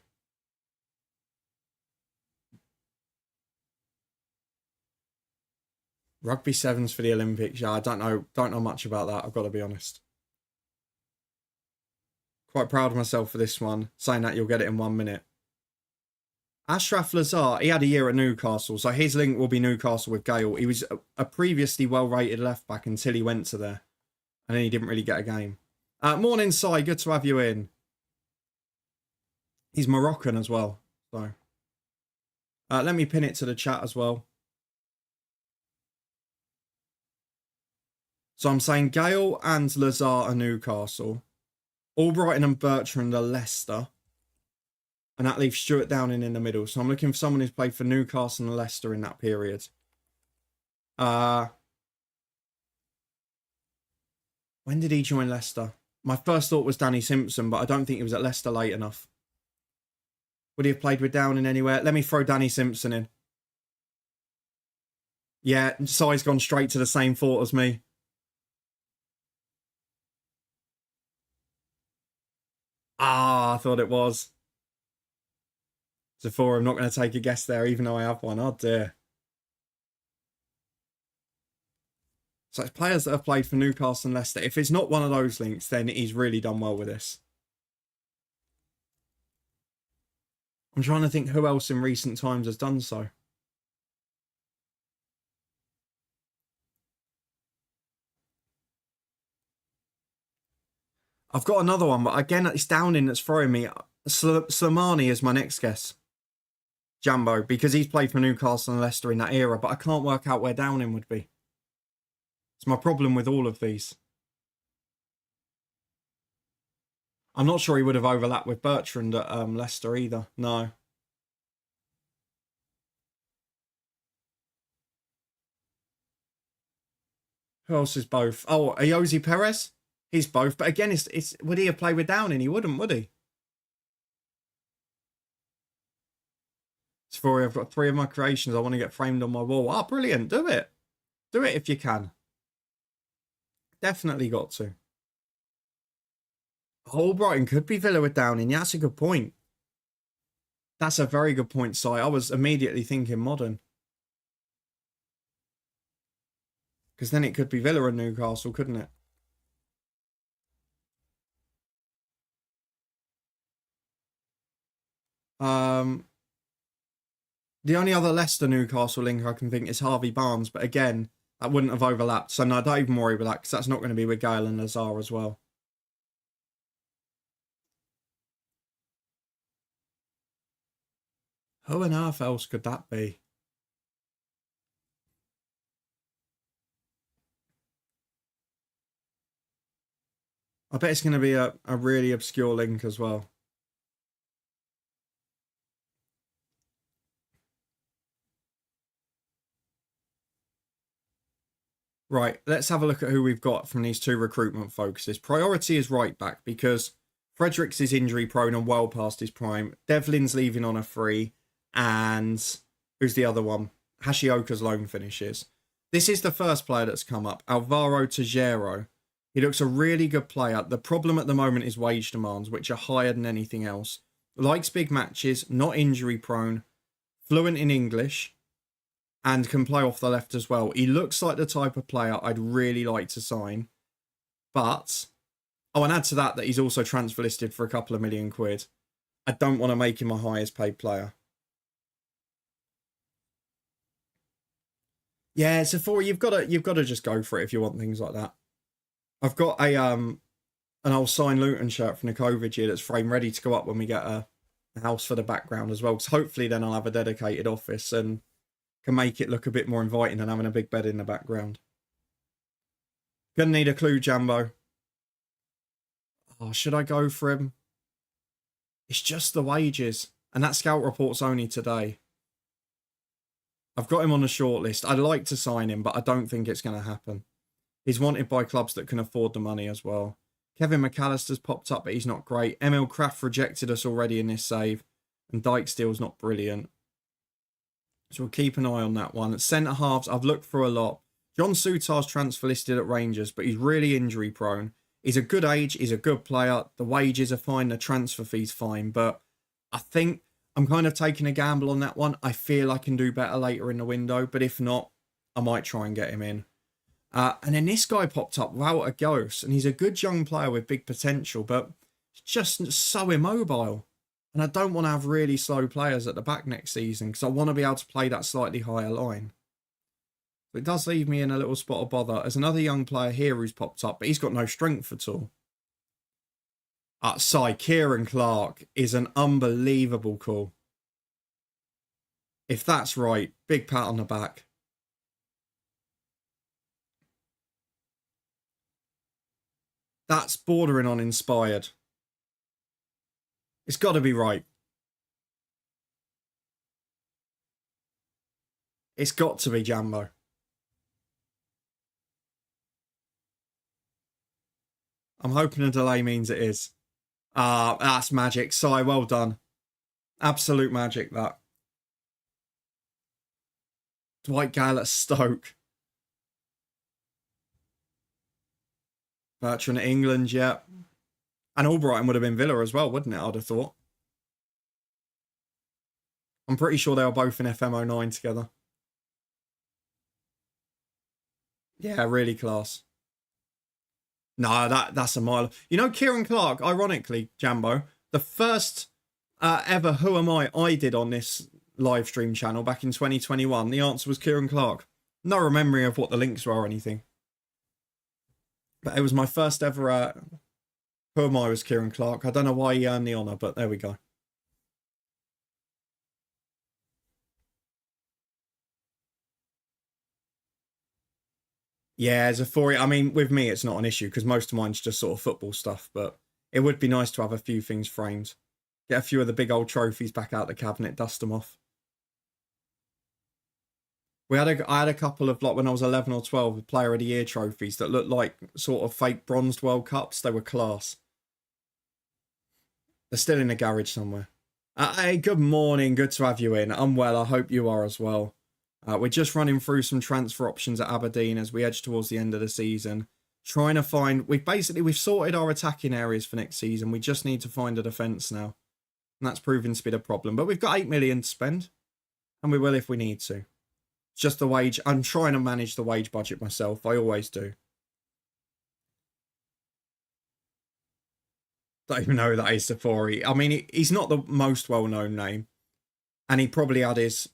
S1: Rugby sevens for the Olympics. Yeah, I don't know much about that. I've got to be honest. Quite proud of myself for this one, saying that you'll get it in 1 minute. Ashraf Lazar, he had a year at Newcastle, so his link will be Newcastle with Gale. He was a previously well-rated left-back until he went to there. And then he didn't really get a game. Morning, Sai. Good to have you in. He's Moroccan as well. So let me pin it to the chat as well. So I'm saying Gale and Lazar are Newcastle. Albrighton and Bertrand are Leicester. And that leaves Stuart Downing in the middle. So I'm looking for someone who's played for Newcastle and Leicester in that period. When did he join Leicester? My first thought was Danny Simpson, but I don't think he was at Leicester late enough. Would he have played with Downing anywhere? Let me throw Danny Simpson in. Yeah, Sai's gone straight to the same thought as me. I thought it was. Sephora, I'm not going to take a guess there, even though I have one. Oh, dear. So it's players that have played for Newcastle and Leicester. If it's not one of those links, then he's really done well with this. I'm trying to think who else in recent times has done so. I've got another one, but again, it's Downing that's throwing me. Slimani is my next guess. Jambo, because he's played for Newcastle and Leicester in that era, but I can't work out where Downing would be. It's my problem with all of these. I'm not sure he would have overlapped with Bertrand at Leicester either. No. Who else is both? Oh, Ayoze Perez? He's both. But again, it's would he have played with Downing? He wouldn't, would he? Sorry, I've got 3 of my creations I want to get framed on my wall. Ah, brilliant. Do it. Do it if you can. Definitely got to. Oh, Brighton could be Villa with Downing. Yeah, that's a good point. That's a very good point, Si. I was immediately thinking modern. Because then it could be Villa and Newcastle, couldn't it? The only other Leicester Newcastle link I can think is Harvey Barnes, but again, that wouldn't have overlapped. So no, don't even worry with that, because that's not going to be with Gale and Lazar as well. Who on earth else could that be? I bet it's going to be a really obscure link as well. Right, let's have a look at who we've got from these 2 recruitment focuses. Priority is right back because Fredericks is injury prone and well past his prime. Devlin's leaving on a free. And who's the other one? Hashioka's loan finishes. This is the first player that's come up. Alvaro Tejero. He looks a really good player. The problem at the moment is wage demands, which are higher than anything else. Likes big matches, not injury prone, fluent in English, and can play off the left as well. He looks like the type of player I'd really like to sign. But, oh, and add to that he's also transfer listed for a couple of million quid. I don't want to make him my highest paid player. Yeah, so for you've got to just go for it if you want things like that. I've got an old signed Luton shirt from Nikovic here that's frame ready to go up when we get a house for the background as well. Because hopefully then I'll have a dedicated office and can make it look a bit more inviting than having a big bed in the background. Gonna need a clue, Jambo. Oh, should I go for him? It's just the wages. And that scout report's only today. I've got him on the shortlist. I'd like to sign him, but I don't think it's going to happen. He's wanted by clubs that can afford the money as well. Kevin McAllister's popped up, but he's not great. Emil Kraft rejected us already in this save. And Dykesteel's not brilliant. So we'll keep an eye on that one. At centre-halves, I've looked through a lot. John Sutar's transfer listed at Rangers, but he's really injury prone. He's a good age. He's a good player. The wages are fine. The transfer fee's fine. But I think I'm kind of taking a gamble on that one. I feel I can do better later in the window. But if not, I might try and get him in. And then this guy popped up, Wouter Ghost. And he's a good young player with big potential. But just so immobile. And I don't want to have really slow players at the back next season because I want to be able to play that slightly higher line. But it does leave me in a little spot of bother. There's another young player here who's popped up, but he's got no strength at all. Kieran Clark is an unbelievable call. If that's right, big pat on the back. That's bordering on inspired. It's got to be right. It's got to be Jambo. I'm hoping a delay means it is. That's magic. Si, well done. Absolute magic, that. Dwight Gale at Stoke. Bertrand at England, yeah. And Albrighton would have been Villa as well, wouldn't it, I'd have thought. I'm pretty sure they were both in FM09 together. Yeah, really class. No, that's a mile. You know, Kieran Clark, ironically, Jambo, the first ever Who Am I did on this live stream channel back in 2021, the answer was Kieran Clark. No memory of what the links were or anything. But it was my first ever Who am I was Kieran Clark. I don't know why he earned the honour, but there we go. Yeah, Zafori, I mean, with me, it's not an issue because most of mine's just sort of football stuff, but it would be nice to have a few things framed. Get a few of the big old trophies back out the cabinet, dust them off. I had a couple of, like, when I was 11 or 12, Player of the Year trophies that looked like sort of fake bronzed World Cups. They were class. They're still in the garage somewhere. Hey, good morning. Good to have you in. I'm well. I hope you are as well. We're just running through some transfer options at Aberdeen as we edge towards the end of the season. Trying to find... We've sorted our attacking areas for next season. We just need to find a defence now. And that's proving to be the problem. But we've got 8 million to spend. And we will if we need to. It's just the wage. I'm trying to manage the wage budget myself. I always do. Don't even know who that is, Safari. I mean, he's not the most well-known name. And he probably had his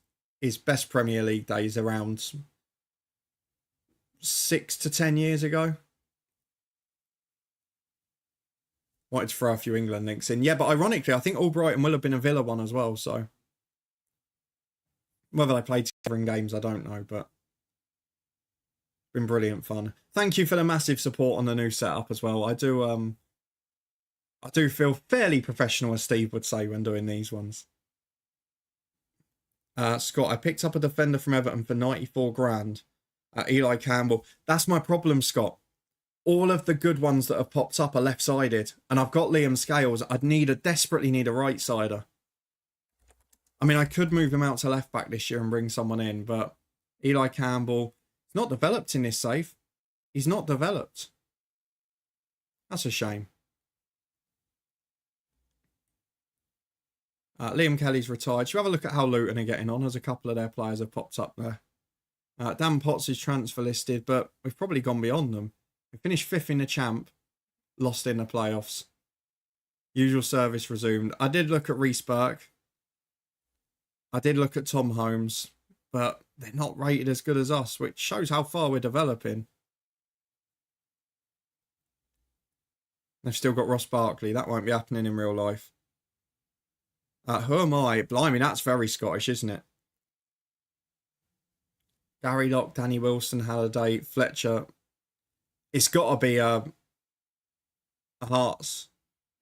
S1: best Premier League days around 6 to 10 years ago. Wanted to throw a few England links in. Yeah, but ironically, I think Albrighton will have been a Villa one as well, so... Whether they played together in games, I don't know, but... It's been brilliant fun. Thank you for the massive support on the new setup as well. I do feel fairly professional, as Steve would say, when doing these ones. Scott, I picked up a defender from Everton for 94 grand. Eli Campbell. That's my problem, Scott. All of the good ones that have popped up are left-sided. And I've got Liam Scales. Desperately need a right-sider. I mean, I could move him out to left-back this year and bring someone in. But Eli Campbell, he's not developed in this save. He's not developed. That's a shame. Liam Kelly's retired. Should we have a look at how Luton are getting on? There's a couple of their players have popped up there. Dan Potts is transfer listed, but we've probably gone beyond them. We finished 5th in the champ, lost in the playoffs. Usual service resumed. I did look at Reece Burke. I did look at Tom Holmes, but they're not rated as good as us, which shows how far we're developing. They've still got Ross Barkley. That won't be happening in real life. Who am I? Blimey, that's very Scottish, isn't it? Gary Locke, Danny Wilson, Halliday, Fletcher. It's got to be a Hearts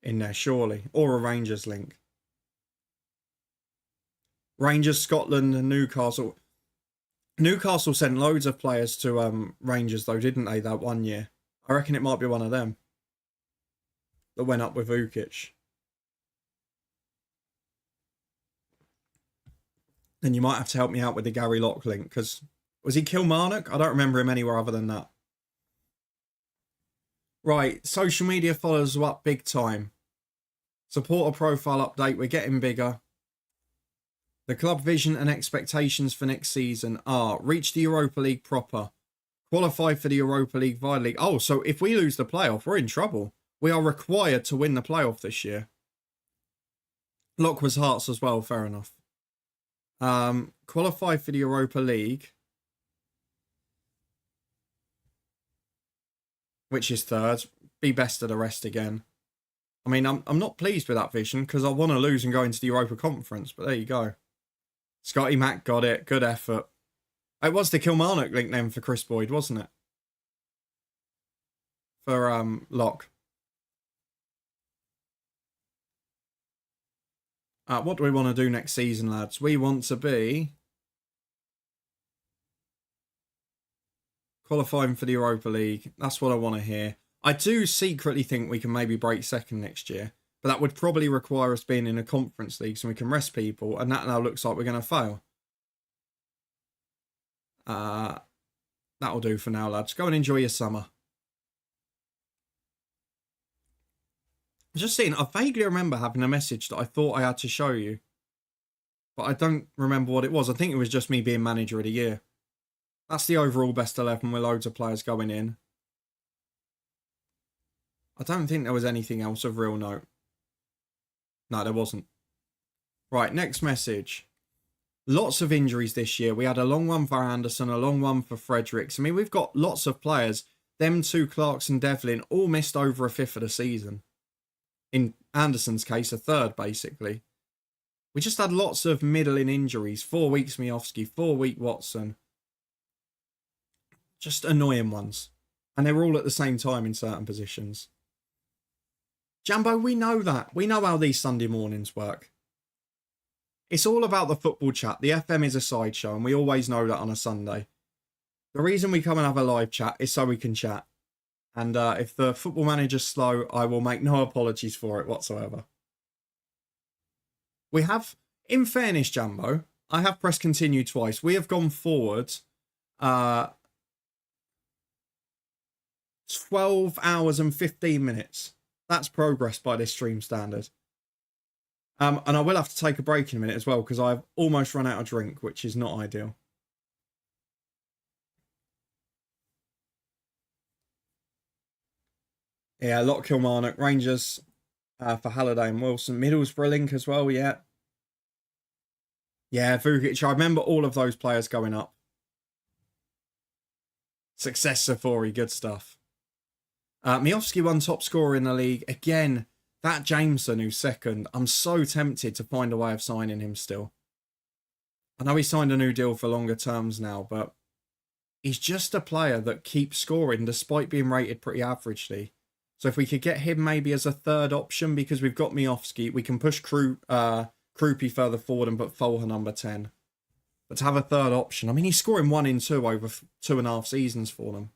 S1: in there, surely. Or a Rangers link. Rangers, Scotland and Newcastle. Newcastle sent loads of players to Rangers, though, didn't they, that one year? I reckon it might be one of them that went up with Ukic. Then you might have to help me out with the Gary Locke link, because was he Kilmarnock? I don't remember him anywhere other than that. Right, social media followers are up big time. Supporter profile update, we're getting bigger. The club vision and expectations for next season are reach the Europa League proper, qualify for the Europa League via league. Oh, so if we lose the playoff, we're in trouble. We are required to win the playoff this year. Locke was Hearts as well, fair enough. Qualify for the Europa League, which is third. Be best of the rest again. I mean, I'm not pleased with that vision because I want to lose and go into the Europa Conference, but there you go. Scotty Mack got it. Good effort. It was the Kilmarnock link then for Chris Boyd, wasn't it? For Locke. What do we want to do next season, lads? We want to be qualifying for the Europa League. That's what I want to hear. I do secretly think we can maybe break second next year, but that would probably require us being in a conference league so we can rest people, and that now looks like we're going to fail. That'll do for now, lads. Go and enjoy your summer. Just seeing, I vaguely remember having a message that I thought I had to show you, but I don't remember what it was. I think it was just me being manager of the year. That's the overall best 11 with loads of players going in. I don't think there was anything else of real note. No, there wasn't. Right, next message. Lots of injuries this year. We had a long one for Anderson, a long one for Fredericks. I mean, we've got lots of players. Them two, Clarks and Devlin, all missed over a fifth of the season. in Anderson's case, a third, basically. We just had lots of middling injuries. 4 weeks Miofsky, 4 week Watson. Just annoying ones. And they were all at the same time in certain positions. Jambo, we know that. We know how these Sunday mornings work. It's all about the football chat. The FM is a sideshow, and we always know that on a Sunday. The reason we come and have a live chat is so we can chat. And if the football manager's slow, I will make no apologies for it whatsoever. We have, in fairness, Jambo, I have pressed continue twice. We have gone forward 12 hours and 15 minutes. That's progress by this stream standard. And I will have to take a break in a minute as well, because I've almost run out of drink, which is not ideal. Yeah, a lot of Kilmarnock. Rangers for Halliday and Wilson. Middlesbrough link as well, yeah. Yeah, Vukic. I remember all of those players going up. Success Safori, good stuff. Miofsky won top scorer in the league. Again, that Jameson who's second. I'm so tempted to find a way of signing him still. I know he signed a new deal for longer terms now, but he's just a player that keeps scoring despite being rated pretty averagely. So if we could get him maybe as a third option, because we've got Miofsky, we can push Krupi further forward and put Folher number 10. But to have a third option, I mean, he's scoring 1 in 2 over 2.5 seasons for them.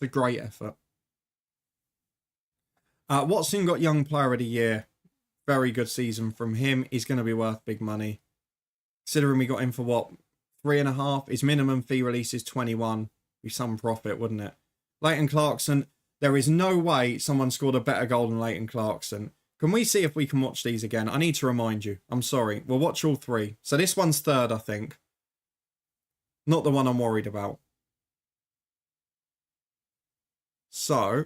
S1: It's a great effort. Watson got Young Player of the Year. Very good season from him. He's going to be worth big money. Considering we got him for what? 3.5. His minimum fee release is 21. Be some profit, wouldn't it? Leighton Clarkson. There is no way someone scored a better goal than Leighton Clarkson. Can we see if we can watch these again? I need to remind you. I'm sorry. We'll watch all 3. So this one's third, I think. Not the one I'm worried about. So.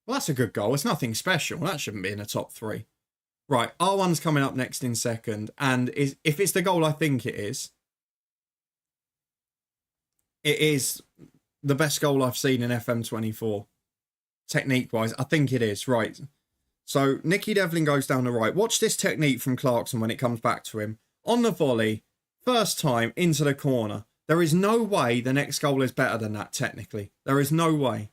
S1: Well, that's a good goal. It's nothing special. That shouldn't be in the top 3. Right, R1's coming up next in second. And if it's the goal I think it is the best goal I've seen in FM24. Technique-wise, I think it is. Right. So, Nicky Devlin goes down the right. Watch this technique from Clarkson when it comes back to him. On the volley, first time, into the corner. There is no way the next goal is better than that, technically. There is no way.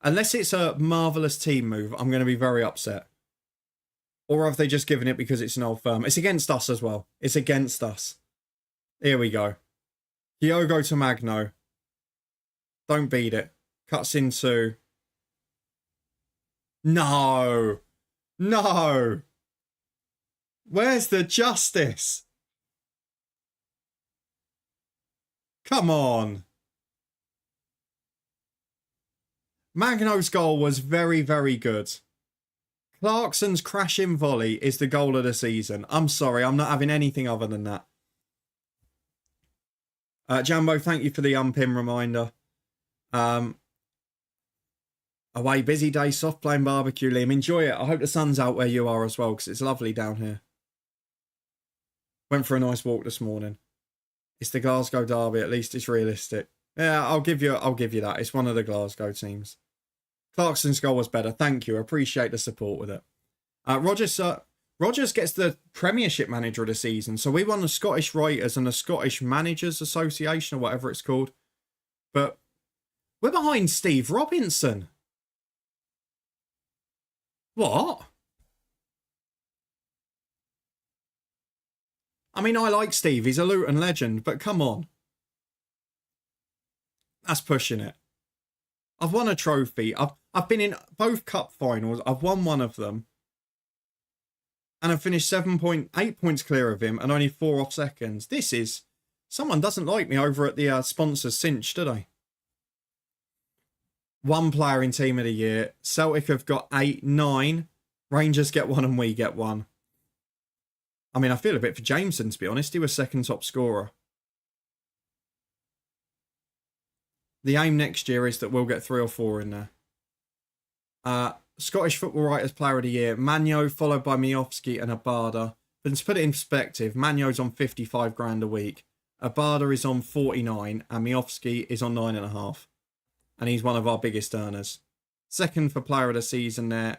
S1: Unless it's a marvellous team move, I'm going to be very upset. Or have they just given it because it's an old firm? It's against us as well. It's against us. Here we go. Diogo to Magno. Don't beat it. Cuts into... No. No. Where's the justice? Come on. Magno's goal was very, very good. Clarkson's crashing volley is the goal of the season. I'm sorry, I'm not having anything other than that. Jambo, thank you for the unpin reminder. Away, busy day, soft playing barbecue, Liam. Enjoy it. I hope the sun's out where you are as well, because it's lovely down here. Went for a nice walk this morning. It's the Glasgow derby. At least it's realistic. Yeah, I'll give you that. It's one of the Glasgow teams. Clarkson's goal was better. Thank you. I appreciate the support with it. Rogers gets the Premiership Manager of the season. So we won the Scottish Writers and the Scottish Managers Association, or whatever it's called. But we're behind Steve Robinson. What? I mean, I like Steve. He's a Luton legend, but come on. That's pushing it. I've won a trophy. I've been in both cup finals. I've won one of them. And I've finished 8 points clear of him and only 4 off seconds. This is... Someone doesn't like me over at the sponsors Cinch, do they? One player in Team of the Year. Celtic have got 8, 9. Rangers get 1 and we get 1. I mean, I feel a bit for Jameson, to be honest. He was second top scorer. The aim next year is that we'll get 3 or 4 in there. Scottish Football Writers Player of the Year. Magno, followed by Miofsky and Abada. But to put it in perspective, Magno's on 55 grand a week. Abada is on 49 and Miofsky is on 9.5. And he's one of our biggest earners. Second for player of the season there.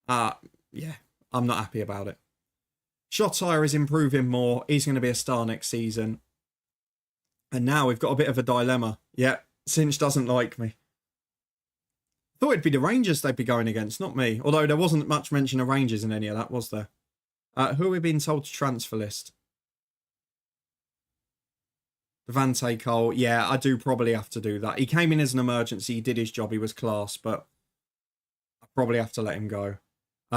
S1: Yeah, I'm not happy about it. Shotire is improving more. He's going to be a star next season. And now we've got a bit of a dilemma. Yeah, Cinch doesn't like me. Thought it'd be the Rangers they'd be going against, not me. Although there wasn't much mention of Rangers in any of that, was there? Who are we being told to transfer list? Devante Cole. Yeah, I do probably have to do that. He came in as an emergency. He did his job. He was class, but I probably have to let him go.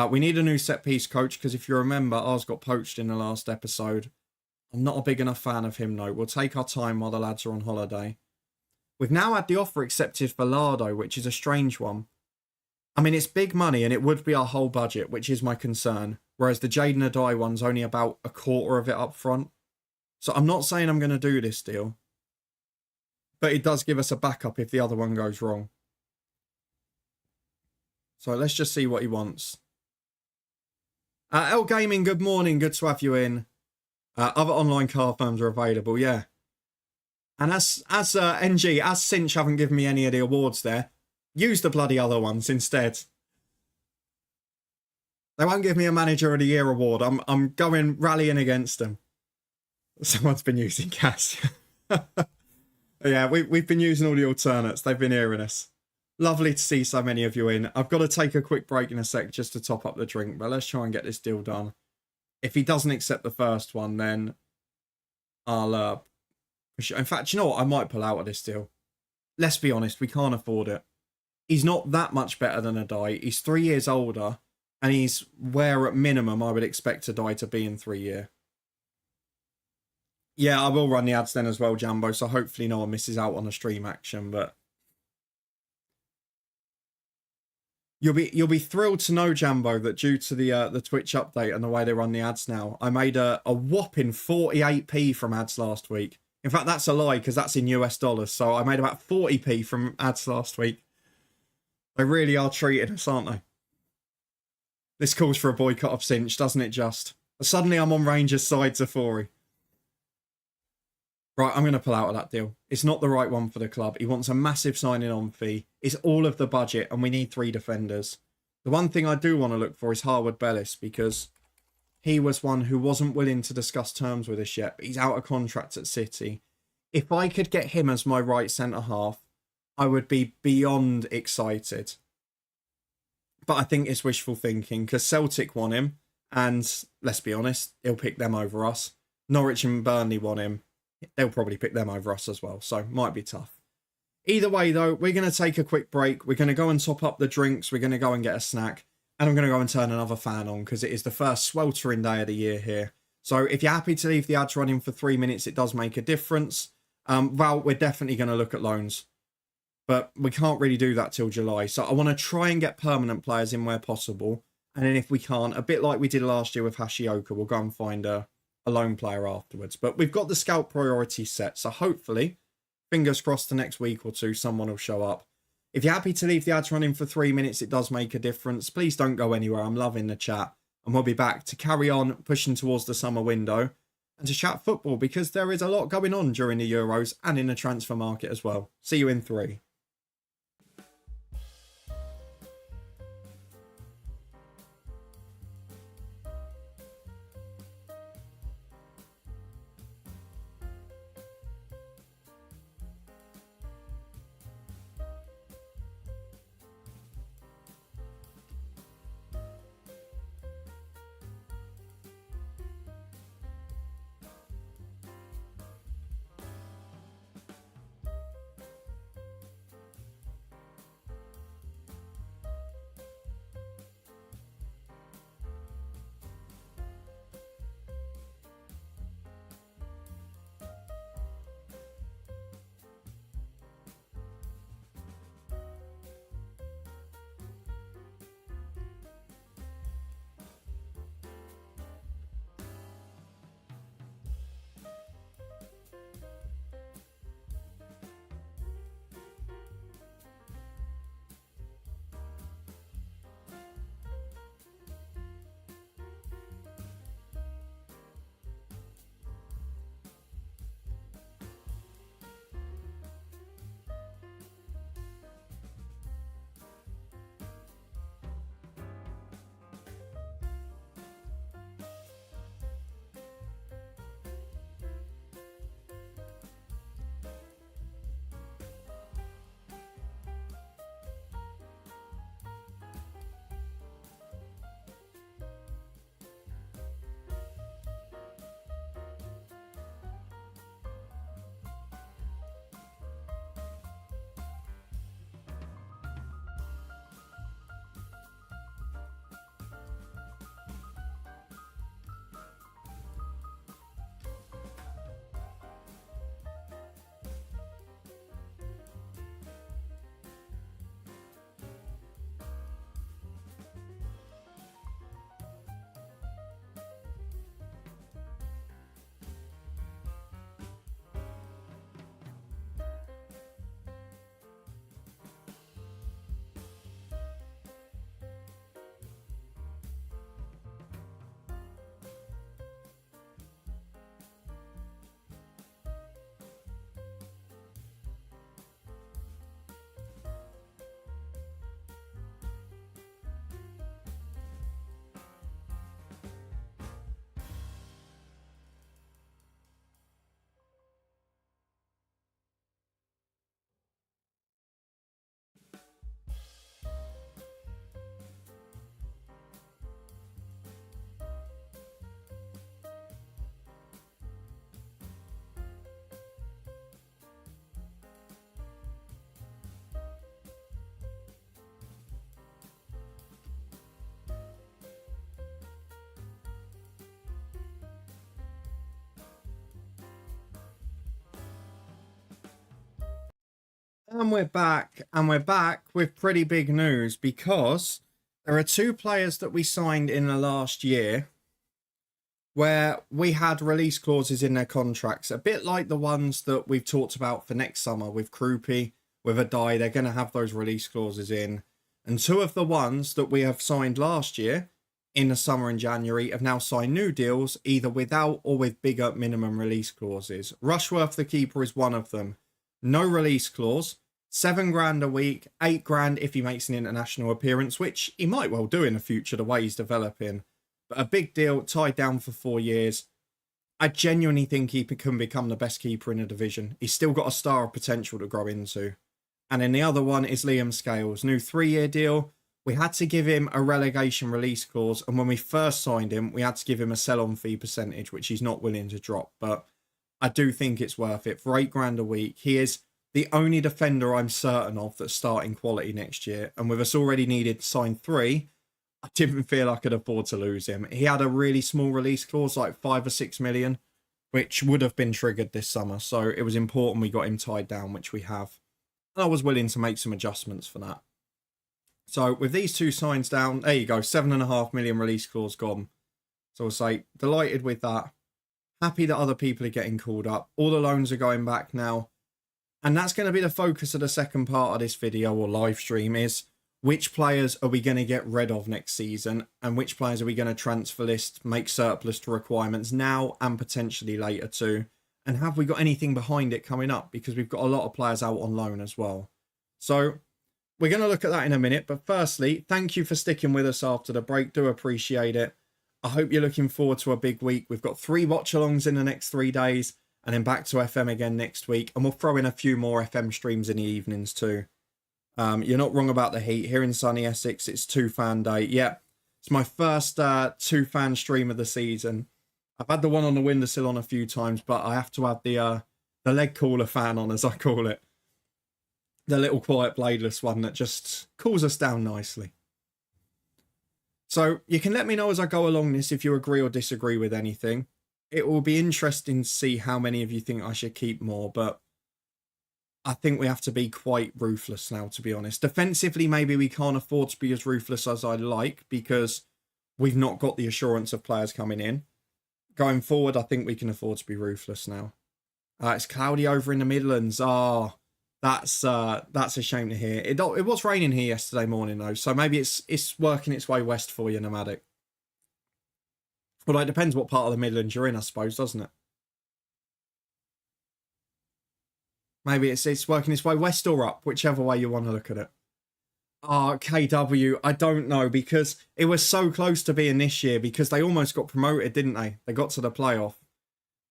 S1: We need a new set-piece coach because if you remember, ours got poached in the last episode. I'm not a big enough fan of him, though. We'll take our time while the lads are on holiday. We've now had the offer accepted for Lardo, which is a strange one. I mean, it's big money and it would be our whole budget, which is my concern. Whereas the Jaden Adai one's only about a quarter of it up front. So I'm not saying I'm going to do this deal. But it does give us a backup if the other one goes wrong. So let's just see what he wants. L Gaming, good morning. Good to have you in. Other online car firms are available, yeah. And as NG, as Cinch haven't given me any of the awards there, use the bloody other ones instead. They won't give me a Manager of the Year award. I'm going rallying against them. Someone's been using gas. Yeah, we've been using all the alternates. They've been hearing us. Lovely to see so many of you in. I've got to take a quick break in a sec just to top up the drink, but let's try and get this deal done. If he doesn't accept the first one, then I'll push it. In fact, you know what? I might pull out of this deal. Let's be honest, we can't afford it. He's not that much better than Adai. He's 3 years older, and he's where at minimum I would expect Adai to be in 3 years. Yeah, I will run the ads then as well, Jambo, so hopefully no one misses out on the stream action, but you'll be thrilled to know, Jambo, that due to the Twitch update and the way they run the ads now, I made a whopping 48p from ads last week. In fact, that's a lie because that's in US dollars. So I made about 40p from ads last week. They really are treating us, aren't they? This calls for a boycott of Cinch, doesn't it just? Suddenly I'm on Rangers' side, Zafori. Right, I'm going to pull out of that deal. It's not the right one for the club. He wants a massive signing on fee. It's all of the budget and we need 3 defenders. The one thing I do want to look for is Harwood Bellis because he was one who wasn't willing to discuss terms with us yet. But he's out of contract at City. If I could get him as my right centre-half, I would be beyond excited. But I think it's wishful thinking because Celtic want him. And let's be honest, he'll pick them over us. Norwich and Burnley want him. They'll probably pick them over us as well. So might be tough. Either way, though, we're going to take a quick break. We're going to go and top up the drinks. We're going to go and get a snack. And I'm going to go and turn another fan on because it is the first sweltering day of the year here. So if you're happy to leave the ads running for 3 minutes, it does make a difference. Well, we're definitely going to look at loans. But we can't really do that till July. So I want to try and get permanent players in where possible. And then if we can't, a bit like we did last year with Hashioka, we'll go and find a loan player afterwards. But we've got the scout priority set. So hopefully, fingers crossed the next week or two, someone will show up. If you're happy to leave the ads running for 3 minutes, it does make a difference. Please don't go anywhere. I'm loving the chat. And we'll be back to carry on pushing towards the summer window and to chat football because there is a lot going on during the Euros and in the transfer market as well. See you in 3. And we're back with pretty big news, because there are two players that we signed in the last year where we had release clauses in their contracts, a bit like the ones that we've talked about for next summer with Krupi, with Adai. They're going to have those release clauses in. And two of the ones that we have signed last year in the summer and January have now signed new deals, either without or with bigger minimum release clauses. Rushworth, the keeper, is one of them. No release clause, $7,000 a week, $8,000 if he makes an international appearance, which he might well do in the future, the way he's developing. But a big deal, tied down for 4 years. I genuinely think he can become the best keeper in the division. He's still got a star of potential to grow into. And then the other one is Liam Scales, new 3-year deal. We had to give him a relegation release clause, and when we first signed him, we had to give him a sell-on fee percentage, which he's not willing to drop. But I do think it's worth it. For $8,000 a week, he is the only defender I'm certain of that's starting quality next year. And with us already needed to sign 3, I didn't feel I could afford to lose him. He had a really small release clause, like 5 or 6 million, which would have been triggered this summer. So it was important we got him tied down, which we have. And I was willing to make some adjustments for that. So with these two signs down, there you go, 7.5 million release clause gone. So I'll say delighted with that. Happy that other people are getting called up. All the loans are going back now. And that's going to be the focus of the second part of this video or live stream, is which players are we going to get rid of next season, and which players are we going to transfer list, make surplus to requirements now and potentially later too. And have we got anything behind it coming up? Because we've got a lot of players out on loan as well. So we're going to look at that in a minute. But firstly, thank you for sticking with us after the break. Do appreciate it. I hope you're looking forward to a big week. We've got 3 watch-alongs in the next 3 days, and then back to FM again next week. And we'll throw in a few more FM streams in the evenings too. You're not wrong about the heat. Here in sunny Essex, it's 2-fan day. Yeah, it's my first 2-fan stream of the season. I've had the one on the windowsill on a few times, but I have to have the leg cooler fan on, as I call it. The little quiet bladeless one that just cools us down nicely. So you can let me know as I go along this if you agree or disagree with anything. It will be interesting to see how many of you think I should keep more, but I think we have to be quite ruthless now, to be honest. Defensively, maybe we can't afford to be as ruthless as I'd like, because we've not got the assurance of players coming in. Going forward, I think we can afford to be ruthless now. It's cloudy over in the Midlands. That's a shame to hear. It was raining here yesterday morning though, so maybe it's working its way west for you, Nomadic. Well, it depends what part of the Midlands you're in, I suppose, doesn't it? Maybe it's working its way west or up, whichever way you want to look at it. KW, I don't know, because it was so close to being this year, because they almost got promoted, didn't they? They got to the playoff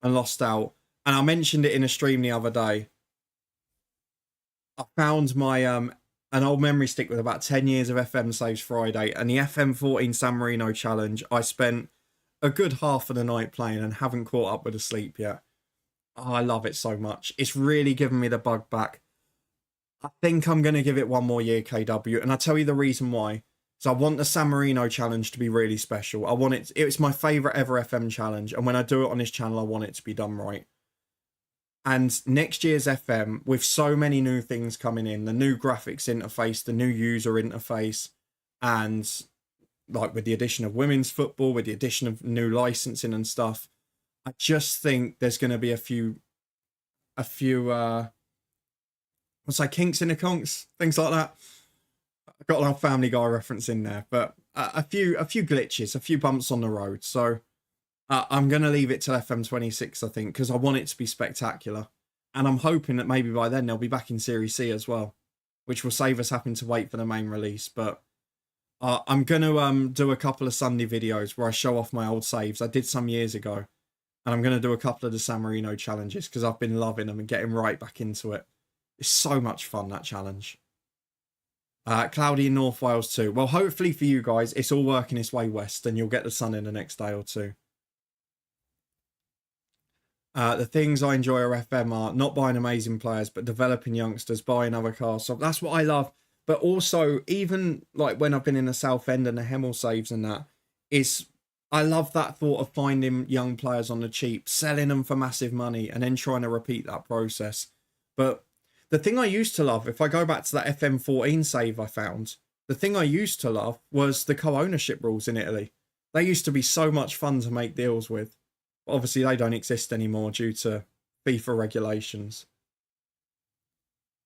S1: and lost out. And I mentioned it in a stream the other day. I found my an old memory stick with about 10 years of FM Saves Friday, and the FM14 San Marino challenge. I spent a good half of the night playing and haven't caught up with the sleep yet. Oh, I love it so much. It's really given me the bug back. I think I'm going to give it one more year, KW. And I'll tell you the reason why. So I want the San Marino challenge to be really special. I want it. It's my favourite ever FM challenge. And when I do it on this channel, I want it to be done right. And next year's FM, with so many new things coming in, the new graphics interface, the new user interface, and like with the addition of women's football, with the addition of new licensing and stuff, I just think there's going to be a few what's that, kinks in the conks, things like that. I've got a Family Guy reference in there, but a few glitches, a few bumps on the road. So I'm going to leave it till FM26, I think, because I want it to be spectacular. And I'm hoping that maybe by then they'll be back in Series C as well, which will save us having to wait for the main release. But I'm going to do a couple of Sunday videos where I show off my old saves. I did some years ago. And I'm going to do a couple of the San Marino challenges because I've been loving them and getting right back into it. It's so much fun, that challenge. Cloudy in North Wales too. Well, hopefully for you guys, it's all working its way west and you'll get the sun in the next day or two. The things I enjoy are FM are not buying amazing players, but developing youngsters, buying other cars. So that's what I love. But also, even like when I've been in the South End and the Hemel saves and that, I love that thought of finding young players on the cheap, selling them for massive money, and then trying to repeat that process. But The thing I used to love, if I go back to that FM14 save I found, the thing I used to love was the co-ownership rules in Italy. They used to be so much fun to make deals with. But obviously, they don't exist anymore due to FIFA regulations.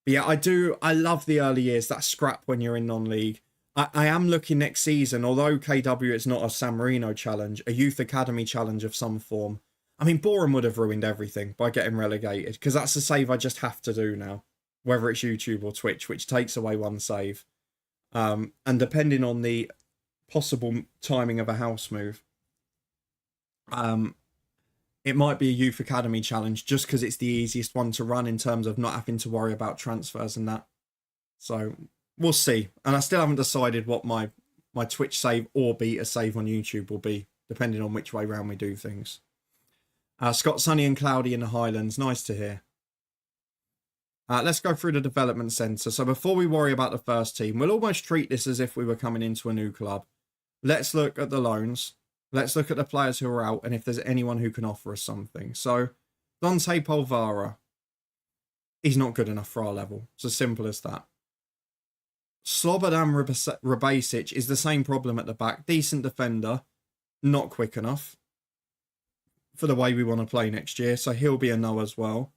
S1: But yeah, I love the early years, that scrap when you're in non-league. I am looking next season, although KW it's not a San Marino challenge, a youth academy challenge of some form. I mean, Boreham would have ruined everything by getting relegated, because that's a save I just have to do now, whether it's YouTube or Twitch, which takes away one save. And depending on the possible timing of a house move, it might be a youth academy challenge just because it's the easiest one to run in terms of not having to worry about transfers and that. So we'll see. And I still haven't decided what my Twitch save or beta save on YouTube will be, depending on which way round we do things. Scott, sunny and cloudy in the Highlands. Nice to hear. Let's go through the development centre. So before we worry about the first team, we'll almost treat this as if we were coming into a new club. Let's look at the loans. Let's look at the players who are out and if there's anyone who can offer us something. So Dante Polvara, he's not good enough for our level. It's as simple as that. Slobodan Rabasic is the same problem at the back. Decent defender, not quick enough for the way we want to play next year. So he'll be a no as well.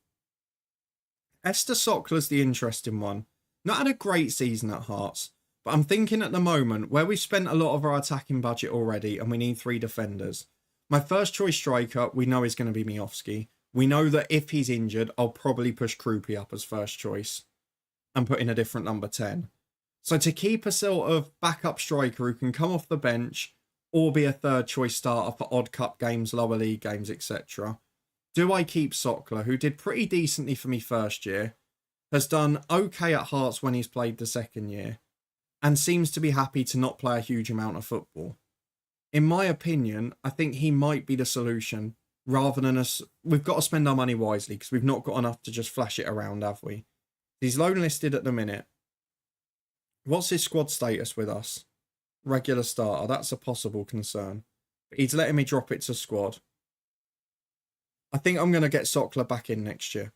S1: Esther Sokler's the interesting one. Not had a great season at Hearts, but I'm thinking at the moment where we've spent a lot of our attacking budget already and we need 3 defenders. My first choice striker we know is going to be Miofsky. We know that if he's injured, I'll probably push Krupi up as first choice and put in a different number 10. So to keep a sort of backup striker who can come off the bench or be a third choice starter for odd cup games, lower league games, etc. Do I keep Sokler, who did pretty decently for me first year, has done okay at Hearts when he's played the second year, and seems to be happy to not play a huge amount of football? In my opinion, I think he might be the solution, rather than us. We've got to spend our money wisely, because we've not got enough to just flash it around, have we? He's loan listed at the minute. What's his squad status with us? Regular starter, that's a possible concern. But he's letting me drop it to squad. I think I'm going to get Sokler back in next year.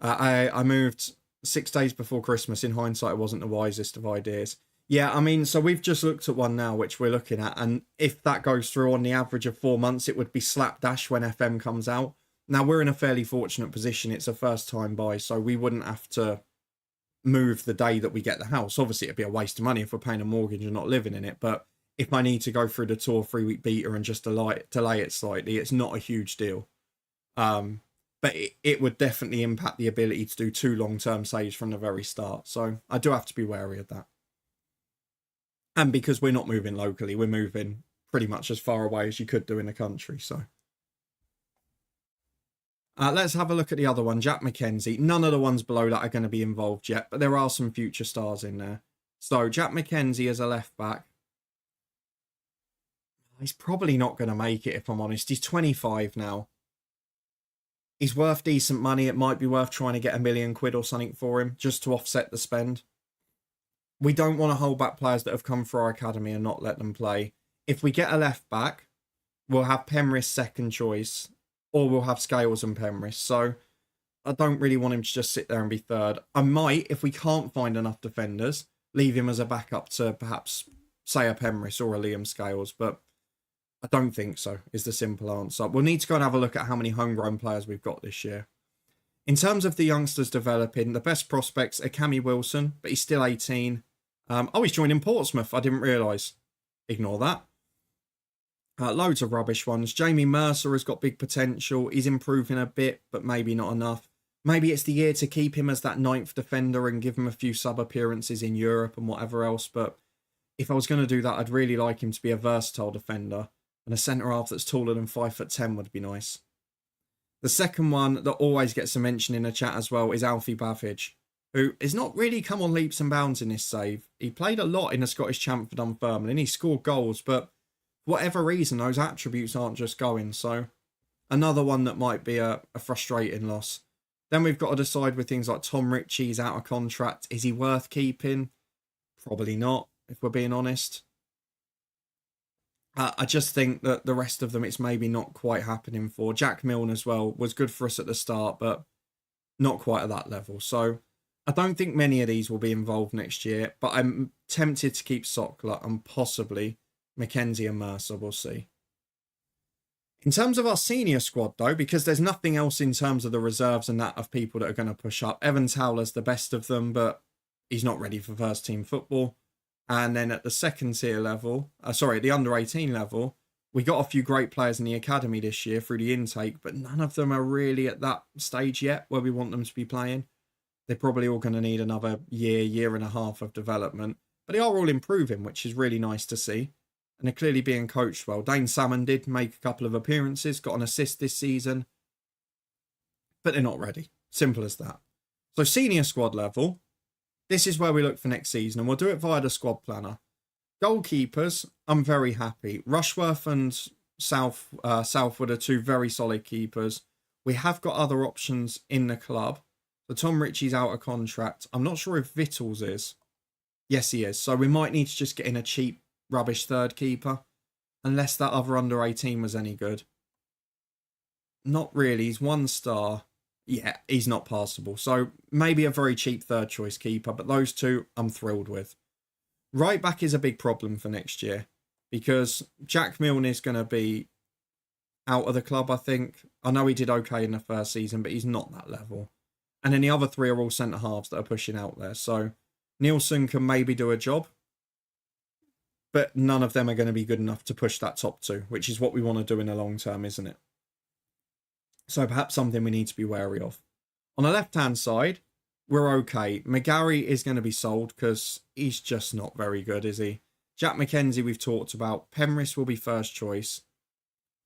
S1: I moved 6 days before Christmas. In hindsight, it wasn't the wisest of ideas. Yeah, I mean, so we've just looked at one now, which we're looking at. And if that goes through on the average of 4 months, it would be slapdash when FM comes out. Now, we're in a fairly fortunate position. It's a first time buy, so we wouldn't have to move the day that we get the house. Obviously, it'd be a waste of money if we're paying a mortgage and not living in it. But if I need to go through the tour 3-week beta and just delay it slightly, it's not a huge deal. But it would definitely impact the ability to do 2 long-term saves from the very start. So I do have to be wary of that. And because we're not moving locally, we're moving pretty much as far away as you could do in the country. So let's have a look at the other one, Jack McKenzie. None of the ones below that are going to be involved yet, but there are some future stars in there. So Jack McKenzie as a left back. He's probably not going to make it, if I'm honest. He's 25 now. He's worth decent money. It might be worth trying to get £1 million or something for him just to offset the spend. We don't want to hold back players that have come through our academy and not let them play. If we get a left back, we'll have Penrith second choice, or we'll have Scales and Penrith. So I don't really want him to just sit there and be third. I might, if we can't find enough defenders, leave him as a backup to perhaps, say, a Penrith or a Liam Scales, but I don't think so, is the simple answer. We'll need to go and have a look at how many homegrown players we've got this year. In terms of the youngsters developing, the best prospects are Cammy Wilson, but he's still 18. He's joining Portsmouth. I didn't realise. Ignore that. Loads of rubbish ones. Jamie Mercer has got big potential. He's improving a bit, but maybe not enough. Maybe it's the year to keep him as that 9th defender and give him a few sub-appearances in Europe and whatever else. But if I was going to do that, I'd really like him to be a versatile defender. And a centre-half that's taller than 5'10" would be nice. The second one that always gets a mention in the chat as well is Alfie Bavidge, who has not really come on leaps and bounds in this save. He played a lot in the Scottish Champ for Dunfermline and he scored goals, but for whatever reason, those attributes aren't just going. So another one that might be a frustrating loss. Then we've got to decide with things like Tom Ritchie's out of contract. Is he worth keeping? Probably not, if we're being honest. I just think that the rest of them, it's maybe not quite happening for. Jack Milne as well was good for us at the start, but not quite at that level. So I don't think many of these will be involved next year, but I'm tempted to keep Sockler and possibly McKenzie and Mercer. We'll see. In terms of our senior squad, though, because there's nothing else in terms of the reserves and that of people that are going to push up. Evan Towler's the best of them, but he's not ready for first team football. And then at the second tier level, the under 18 level, we got a few great players in the academy this year through the intake, but none of them are really at that stage yet where we want them to be playing. They're probably all going to need another year and a half of development, but they are all improving, which is really nice to see. And they're clearly being coached well. Dane Salmon did make a couple of appearances, got an assist this season, but they're not ready. Simple as that. So senior squad level, this is where we look for next season, and we'll do it via the squad planner. Goalkeepers, I'm very happy. Rushworth and Southwood are two very solid keepers. We have got other options in the club. So Tom Ritchie's out of contract. I'm not sure if Vittles is. Yes, he is. So we might need to just get in a cheap, rubbish third keeper. Unless that other under 18 was any good. Not really. He's 1 star. Yeah, he's not passable. So maybe a very cheap third choice keeper. But those two I'm thrilled with. Right back is a big problem for next year. Because Jack Milne is going to be out of the club, I think. I know he did okay in the first season, but he's not that level. And then the other 3 are all centre-halves that are pushing out there. So Nielsen can maybe do a job. But none of them are going to be good enough to push that top 2, which is what we want to do in the long term, isn't it? So perhaps something we need to be wary of. On the left-hand side, we're okay. McGarry is going to be sold because he's just not very good, is he? Jack McKenzie we've talked about. Penrith will be first choice.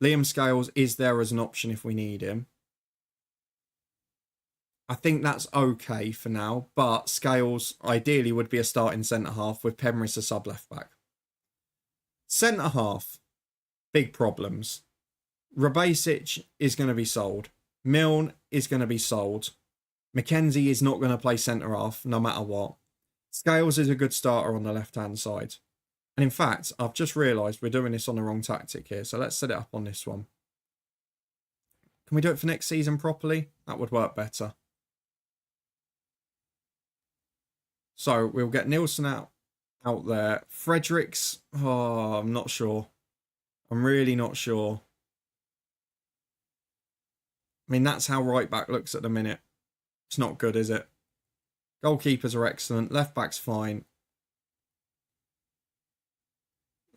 S1: Liam Scales is there as an option if we need him. I think that's okay for now, but Scales ideally would be a starting centre-half with Penrith a sub-left-back. Centre-half, big problems. Rabasic is going to be sold. Milne is going to be sold. McKenzie is not going to play centre-half no matter what. Scales is a good starter on the left-hand side. And in fact, I've just realised we're doing this on the wrong tactic here, so let's set it up on this one. Can we do it for next season properly? That would work better. So we'll get Nielsen out there. Fredericks, I'm not sure. I'm really not sure. I mean, that's how right back looks at the minute. It's not good, is it? Goalkeepers are excellent. Left back's fine.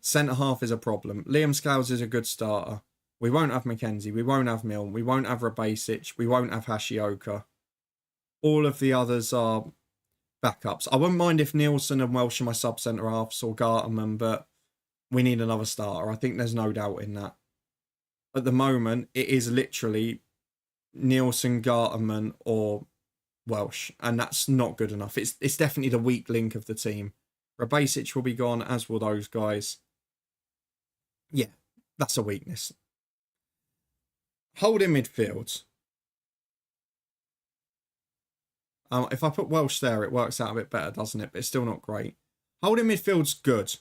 S1: Centre half is a problem. Liam Scales is a good starter. We won't have McKenzie. We won't have Milne. We won't have Rabasic. We won't have Hashioka. All of the others are backups. I wouldn't mind if Nielsen and Welsh are my sub-centre halves or Garterman, but we need another starter. I think there's no doubt in that. At the moment, it is literally Nielsen, Garterman or Welsh, and that's not good enough. It's definitely the weak link of the team. Rabasic will be gone, as will those guys. Yeah, that's a weakness. Holding midfield. If I put Welsh there, it works out a bit better, doesn't it? But it's still not great. Holding midfield's good.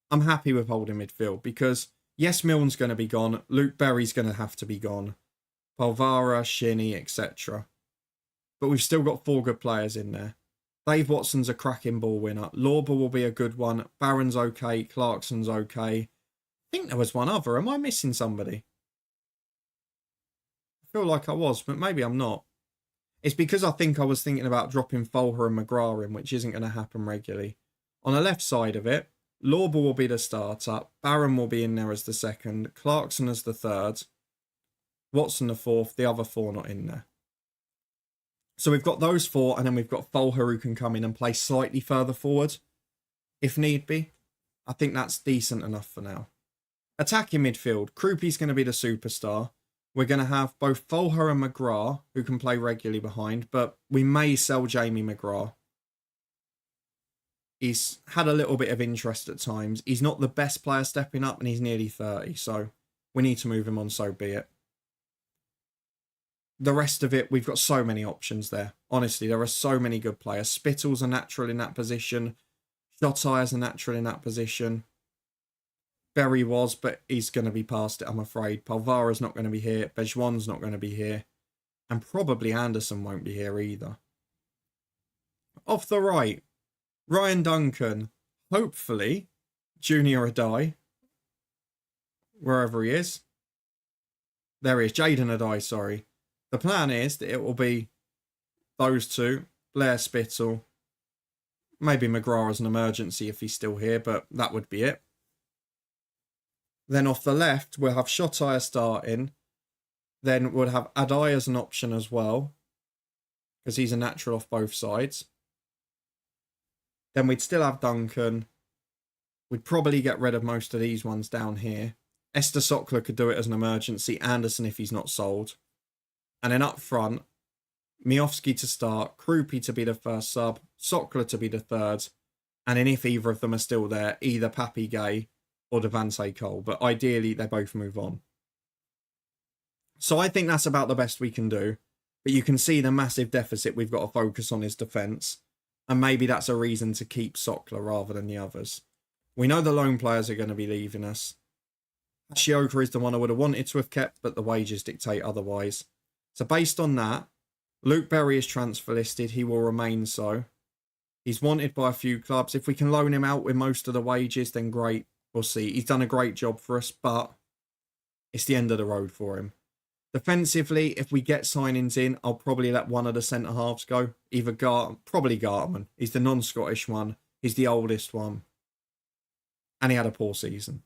S1: I'm happy with holding midfield because, yes, Milne's going to be gone. Luke Berry's going to have to be gone. Polvara, Shinnie, etc. But we've still got 4 good players in there. Dave Watson's a cracking ball winner. Lorber will be a good one. Barron's okay. Clarkson's okay. I think there was one other. Am I missing somebody? I feel like I was, but maybe I'm not. It's because I think I was thinking about dropping Folher and McGrath in, which isn't going to happen regularly. On the left side of it, Lorber will be the starter. Barron will be in there as the second. Clarkson as the third. Watson the fourth. The other 4 not in there. So we've got those 4, and then we've got Folher who can come in and play slightly further forward, if need be. I think that's decent enough for now. Attacking midfield, Krupi's going to be the superstar. We're going to have both Folher and McGrath, who can play regularly behind, but we may sell Jamie McGrath. He's had a little bit of interest at times. He's not the best player stepping up, and he's nearly 30, so we need to move him on, so be it. The rest of it, we've got so many options there. Honestly, there are so many good players. Spittle's a natural in that position. Shotai is a natural in that position. Berry was, but he's going to be past it, I'm afraid. Palvara's not going to be here. Bejuan's not going to be here. And probably Anderson won't be here either. Off the right, Ryan Duncan. Hopefully, Junior Adai. Wherever he is. There he is, Jaden Adai, sorry. The plan is that it will be those two, Blair Spittle, maybe McGrath as an emergency if he's still here, but that would be it. Then off the left, we'll have Shotire starting. Then we'll have Adai as an option as well, because he's a natural off both sides. Then we'd still have Duncan. We'd probably get rid of most of these ones down here. Esther Sokler could do it as an emergency. Anderson if he's not sold. And then up front, Miofsky to start, Krupi to be the first sub, Sokler to be the third. And then if either of them are still there, either Pappy Gay or Devante Cole. But ideally, they both move on. So I think that's about the best we can do. But you can see the massive deficit we've got to focus on is defence. And maybe that's a reason to keep Sokler rather than the others. We know the loan players are going to be leaving us. Hashioka is the one I would have wanted to have kept, but the wages dictate otherwise. So based on that, Luke Berry is transfer listed. He will remain so. He's wanted by a few clubs. If we can loan him out with most of the wages, then great. We'll see. He's done a great job for us, but it's the end of the road for him. Defensively, if we get signings in, I'll probably let one of the centre-halves go. Either probably Gartman. He's the non-Scottish one. He's the oldest one. And he had a poor season.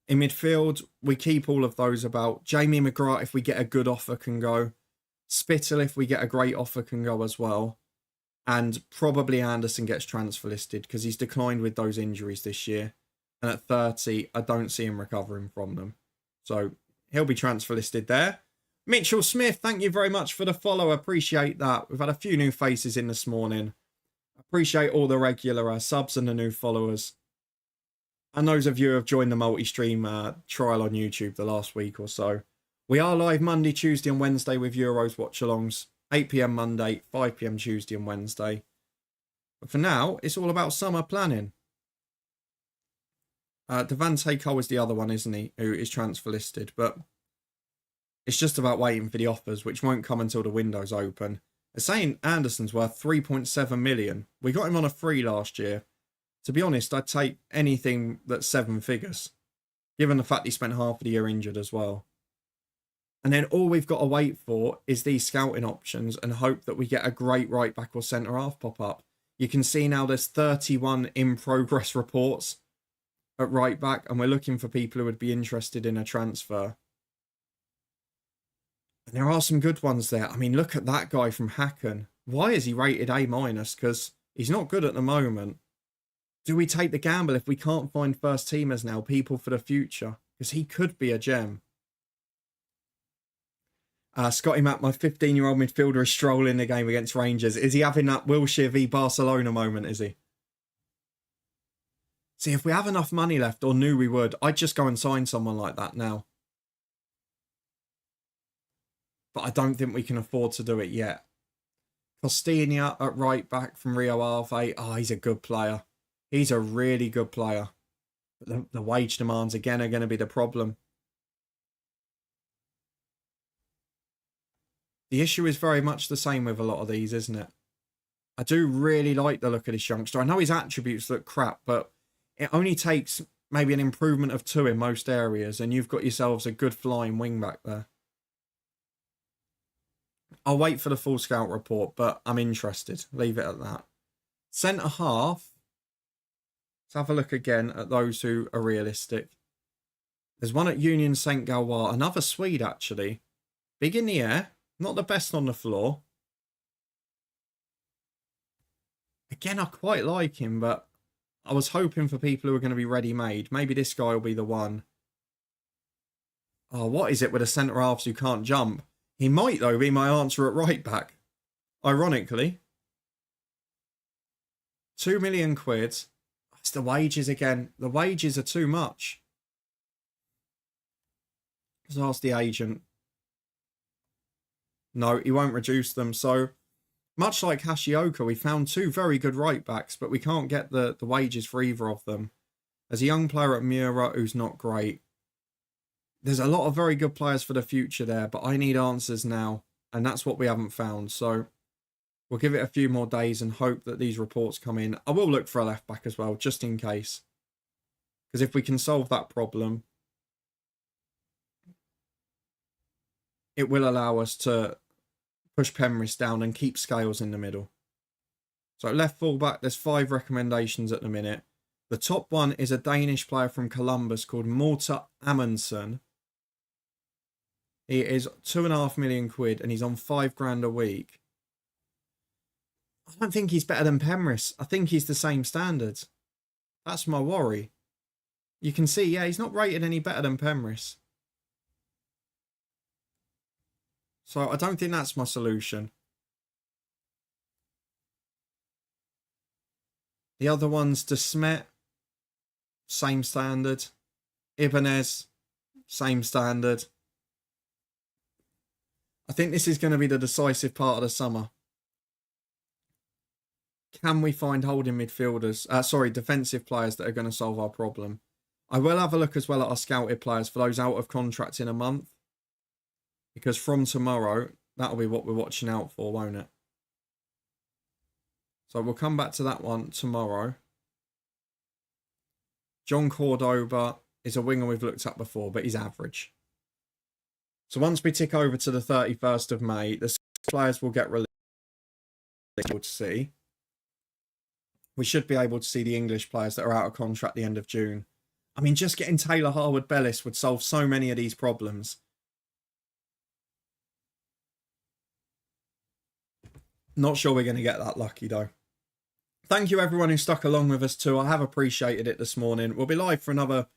S1: In midfield, we keep all of those about. Jamie McGrath, if we get a good offer, can go. Spittle, if we get a great offer, can go as well. And probably Anderson gets transfer listed because he's declined with those injuries this year. And at 30, I don't see him recovering from them. So he'll be transfer listed there. Mitchell Smith, thank you very much for the follow. Appreciate that. We've had a few new faces in this morning. Appreciate all the regular subs and the new followers. And those of you who have joined the multi-stream trial on YouTube the last week or so. We are live Monday, Tuesday and Wednesday with Euros watch-alongs. 8 PM Monday, 5 PM Tuesday and Wednesday. But for now, it's all about summer planning. Devante Cole is the other one, isn't he? Who is transfer listed. But it's just about waiting for the offers, which won't come until the window's open. They're saying Anderson's worth 3.7 million. We got him on a free last year. To be honest, I'd take anything that's 7 figures, given the fact he spent half of the year injured as well. And then all we've got to wait for is these scouting options and hope that we get a great right back or centre half pop up. You can see now there's 31 in progress reports at right back, and we're looking for people who would be interested in a transfer. And there are some good ones there. I mean, look at that guy from Hacken. Why is he rated A-? Because he's not good at the moment. Do we take the gamble if we can't find first teamers now, people for the future? Because he could be a gem. Scotty Matt, my 15-year-old midfielder is strolling the game against Rangers. Is he having that Wilshere v Barcelona moment, is he? See, if we have enough money left, or knew we would, I'd just go and sign someone like that now. But I don't think we can afford to do it yet. Costinha at right back from Rio Ave. Oh, he's a good player. He's a really good player. But the wage demands, again, are going to be the problem. The issue is very much the same with a lot of these, isn't it? I do really like the look of this youngster. I know his attributes look crap, but it only takes maybe an improvement of 2 in most areas, and you've got yourselves a good flying wing back there. I'll wait for the full scout report, but I'm interested. Leave it at that. Centre half. Let's have a look again at those who are realistic. There's one at Union St. Galois, another Swede actually. Big in the air. Not the best on the floor. Again, I quite like him, but I was hoping for people who are going to be ready-made. Maybe this guy will be the one. Oh, what is it with the centre-halves who can't jump? He might, though, be my answer at right-back. Ironically. 2 million quid. It's the wages again. The wages are too much. Just ask the agent. No, he won't reduce them. So, much like Hashioka, we found 2 very good right backs, but we can't get the wages for either of them. There's a young player at Mura who's not great. There's a lot of very good players for the future there, but I need answers now, and that's what we haven't found. So we'll give it a few more days and hope that these reports come in. I will look for a left back as well, just in case. Because if we can solve that problem, it will allow us to push Penrith down and keep Scales in the middle. So left fullback, there's 5 recommendations at the minute. The top one is a Danish player from Columbus called Morten Amundsen. He is 2.5 million quid and he's on £5 a week. I don't think he's better than Penrith. I think he's the same standards. That's my worry. You can see, yeah, he's not rated any better than Penrith. So I don't think that's my solution. The other one's De Smet, same standard. Ibanez, same standard. I think this is going to be the decisive part of the summer. Can we find holding midfielders? Defensive players that are going to solve our problem. I will have a look as well at our scouted players for those out of contract in a month. Because from tomorrow, that'll be what we're watching out for, won't it? So we'll come back to that one tomorrow. John Cordoba is a winger we've looked at before, but he's average. So once we tick over to the 31st of May, the players will get released. To see. We should be able to see the English players that are out of contract at the end of June. I mean, just getting Taylor Harwood-Bellis would solve so many of these problems. Not sure we're going to get that lucky, though. Thank you, everyone who stuck along with us, too. I have appreciated it this morning. We'll be live for another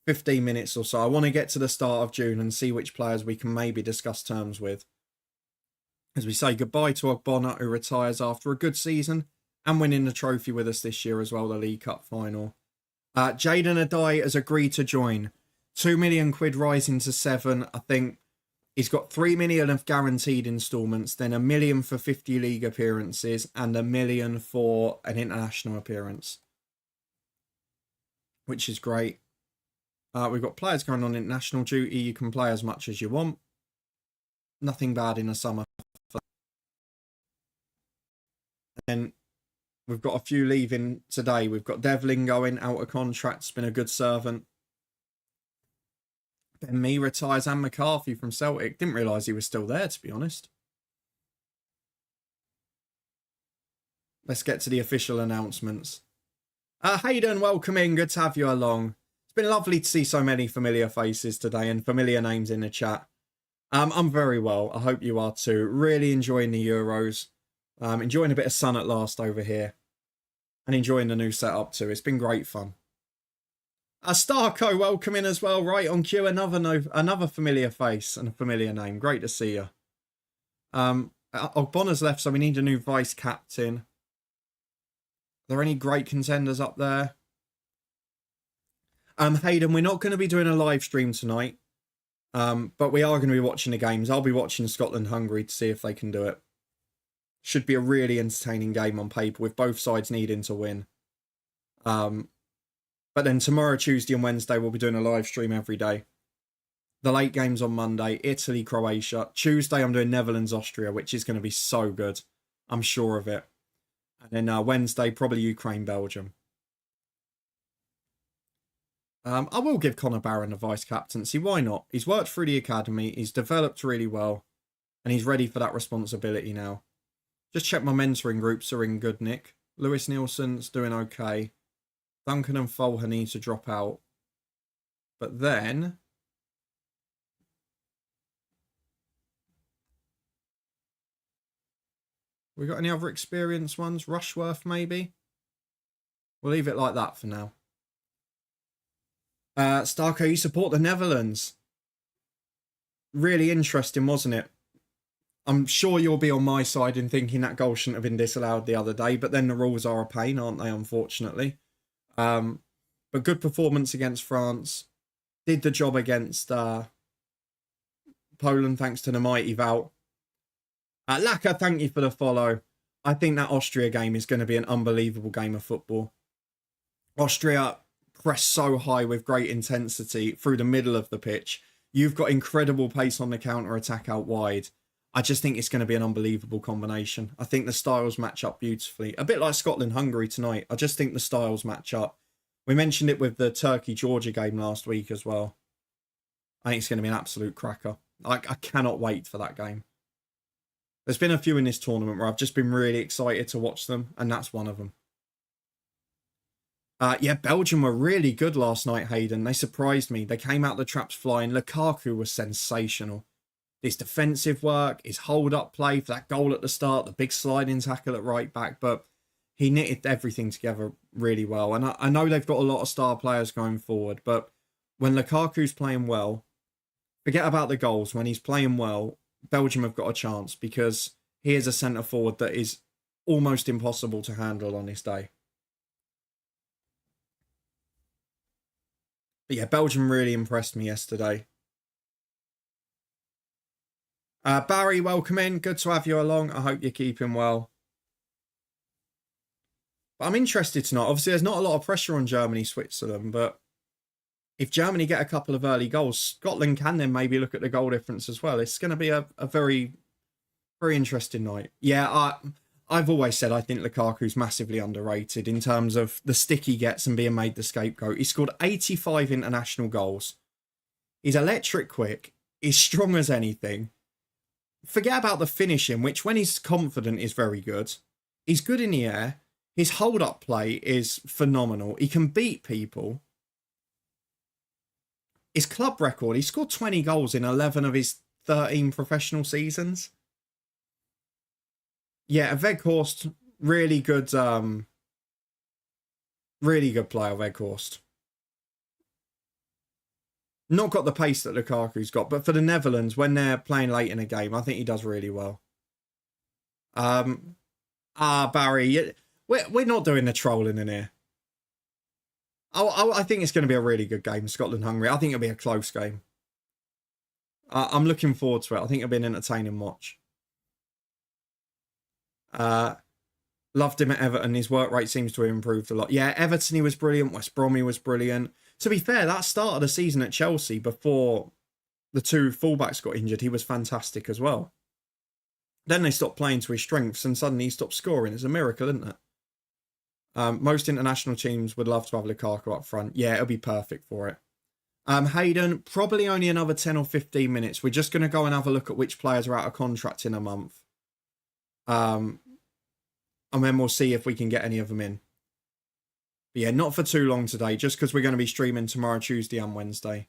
S1: 15 minutes or so. I want to get to the start of June and see which players we can maybe discuss terms with. As we say goodbye to Ogbonna, who retires after a good season and winning the trophy with us this year as well, the League Cup final. Jaden Adai has agreed to join. 2 million quid rising to 7. I think he's got 3 million of guaranteed instalments, then 1 million for 50 league appearances and 1 million for an international appearance, which is great. We've got players going on international duty. You can play as much as you want. Nothing bad in the summer. And we've got a few leaving today. We've got Devlin going out of contract. It's been a good servant. Ben Mee retires and McCarthy from Celtic. Didn't realise he was still there, to be honest. Let's get to the official announcements. Hayden, welcome in. Good to have you along. It's been lovely to see so many familiar faces today and familiar names in the chat. I'm very well. I hope you are too. Really enjoying the Euros. Enjoying a bit of sun at last over here. And enjoying the new setup too. It's been great fun. Starco, welcome in as well. Right on cue, another familiar face and a familiar name. Great to see you. Ogbonna's left, so we need a new vice captain. Are there any great contenders up there? Hayden, we're not going to be doing a live stream tonight. But we are going to be watching the games. I'll be watching Scotland-Hungary to see if they can do it. Should be a really entertaining game on paper with both sides needing to win. But then tomorrow, Tuesday and Wednesday, we'll be doing a live stream every day. The late games on Monday, Italy, Croatia. Tuesday, I'm doing Netherlands, Austria, which is going to be so good. I'm sure of it. And then Wednesday, probably Ukraine, Belgium. I will give Connor Barron the vice captaincy. Why not? He's worked through the academy. He's developed really well. And he's ready for that responsibility now. Just check my mentoring groups are in good nick. Lewis Nielsen's doing okay. Duncan and Folher need to drop out. But then... we got any other experienced ones? Rushworth, maybe? We'll leave it like that for now. Starco, you support the Netherlands. Really interesting, wasn't it? I'm sure you'll be on my side in thinking that goal shouldn't have been disallowed the other day, but then the rules are a pain, aren't they, unfortunately? But good performance against France. Did the job against Poland, thanks to the mighty Val. Laka, thank you for the follow. I think that Austria game is going to be an unbelievable game of football. Austria, press so high with great intensity through the middle of the pitch. You've got incredible pace on the counter-attack out wide. I just think it's going to be an unbelievable combination. I think the styles match up beautifully. A bit like Scotland-Hungary tonight. I just think the styles match up. We mentioned it with the Turkey-Georgia game last week as well. I think it's going to be an absolute cracker. I cannot wait for that game. There's been a few in this tournament where I've just been really excited to watch them, and that's one of them. Yeah, Belgium were really good last night, Hayden. They surprised me. They came out the traps flying. Lukaku was sensational. His defensive work, his hold-up play for that goal at the start, the big sliding tackle at right back, but he knitted everything together really well. And I know they've got a lot of star players going forward, but when Lukaku's playing well, forget about the goals. When he's playing well, Belgium have got a chance because he is a centre-forward that is almost impossible to handle on his day. But yeah, Belgium really impressed me yesterday. Barry, welcome in. Good to have you along. I hope you're keeping well. But I'm interested tonight. Obviously, there's not a lot of pressure on Germany, Switzerland, but if Germany get a couple of early goals, Scotland can then maybe look at the goal difference as well. It's going to be a very, very interesting night. Yeah, I've always said I think Lukaku's massively underrated in terms of the stick he gets and being made the scapegoat. He scored 85 international goals. He's electric quick. He's strong as anything. Forget about the finishing, which when he's confident is very good. He's good in the air. His hold-up play is phenomenal. He can beat people. His club record, he scored 20 goals in 11 of his 13 professional seasons. Yeah, Weghorst, really good player, Weghorst. Not got the pace that Lukaku's got, but for the Netherlands, when they're playing late in a game, I think he does really well. Barry, we're not doing the trolling in here. I think it's going to be a really good game, Scotland-Hungary. I think it'll be a close game. I'm looking forward to it. I think it'll be an entertaining watch. Loved him at Everton. His work rate seems to have improved a lot. Yeah, Everton, he was brilliant. West Brom, he was brilliant. To be fair, that start of the season at Chelsea, before the two fullbacks got injured, he was fantastic as well. Then they stopped playing to his strengths and suddenly he stopped scoring. It's a miracle, isn't it? Most international teams would love to have Lukaku up front. Yeah, it'll be perfect for it. Hayden, probably only another 10 or 15 minutes. We're just going to go and have a look at which players are out of contract in a month. And then we'll see if we can get any of them in. But yeah, not for too long today, just because we're going to be streaming tomorrow, Tuesday and Wednesday.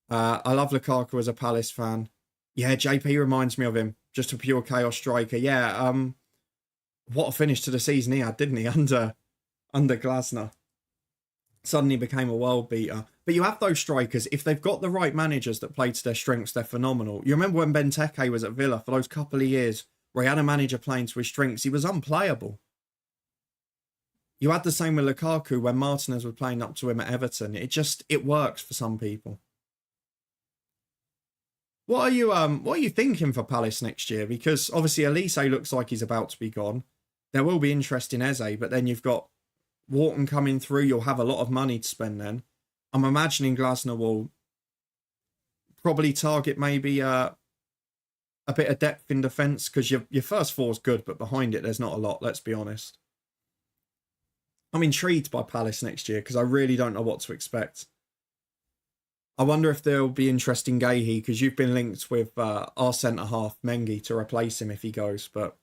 S1: I love Lukaku as a Palace fan. Yeah, JP reminds me of him. Just a pure chaos striker. Yeah, what a finish to the season he had, didn't he? Under Glasner. Suddenly became a world beater. But you have those strikers, if they've got the right managers that play to their strengths, they're phenomenal. You remember when Benteke was at Villa for those couple of years where he had a manager playing to his strengths, he was unplayable. You had the same with Lukaku when Martinez was playing up to him at Everton. It works for some people. What are you thinking for Palace next year? Because obviously Elise looks like he's about to be gone. There will be interest in Eze, but then you've got Wharton coming through. You'll have a lot of money to spend then. I'm imagining Glasner will probably target maybe a bit of depth in defence, because your first four is good, but behind it there's not a lot, let's be honest. I'm intrigued by Palace next year because I really don't know what to expect. I wonder if there'll be interest in Gahey, because you've been linked with our centre-half, Mengi, to replace him if he goes. But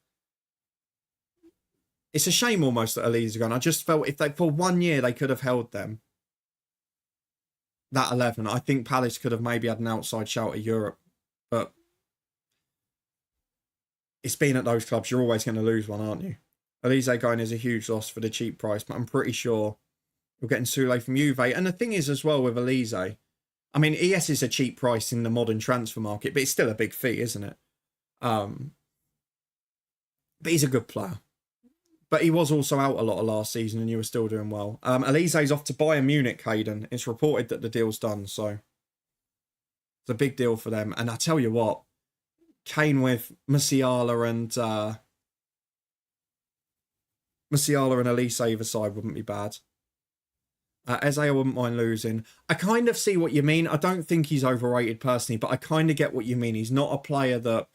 S1: it's a shame almost that Elise are gone. I just felt if they, for 1 year, they could have held them, that 11, I think Palace could have maybe had an outside shout at Europe. But it's been at those clubs, you're always going to lose one, aren't you? Elise going is a huge loss for the cheap price, but I'm pretty sure you're getting Soule from Juve. And the thing is as well with Elise, I mean, ES is a cheap price in the modern transfer market, but it's still a big fee, isn't it? But he's a good player. But he was also out a lot of last season and you were still doing well. Elise's off to Bayern Munich, Hayden. It's reported that the deal's done, so it's a big deal for them. And I tell you what, Kane with Musiala and Elise either side wouldn't be bad. Eze, I wouldn't mind losing. I kind of see what you mean. I don't think he's overrated personally, but I kind of get what you mean. He's not a player that...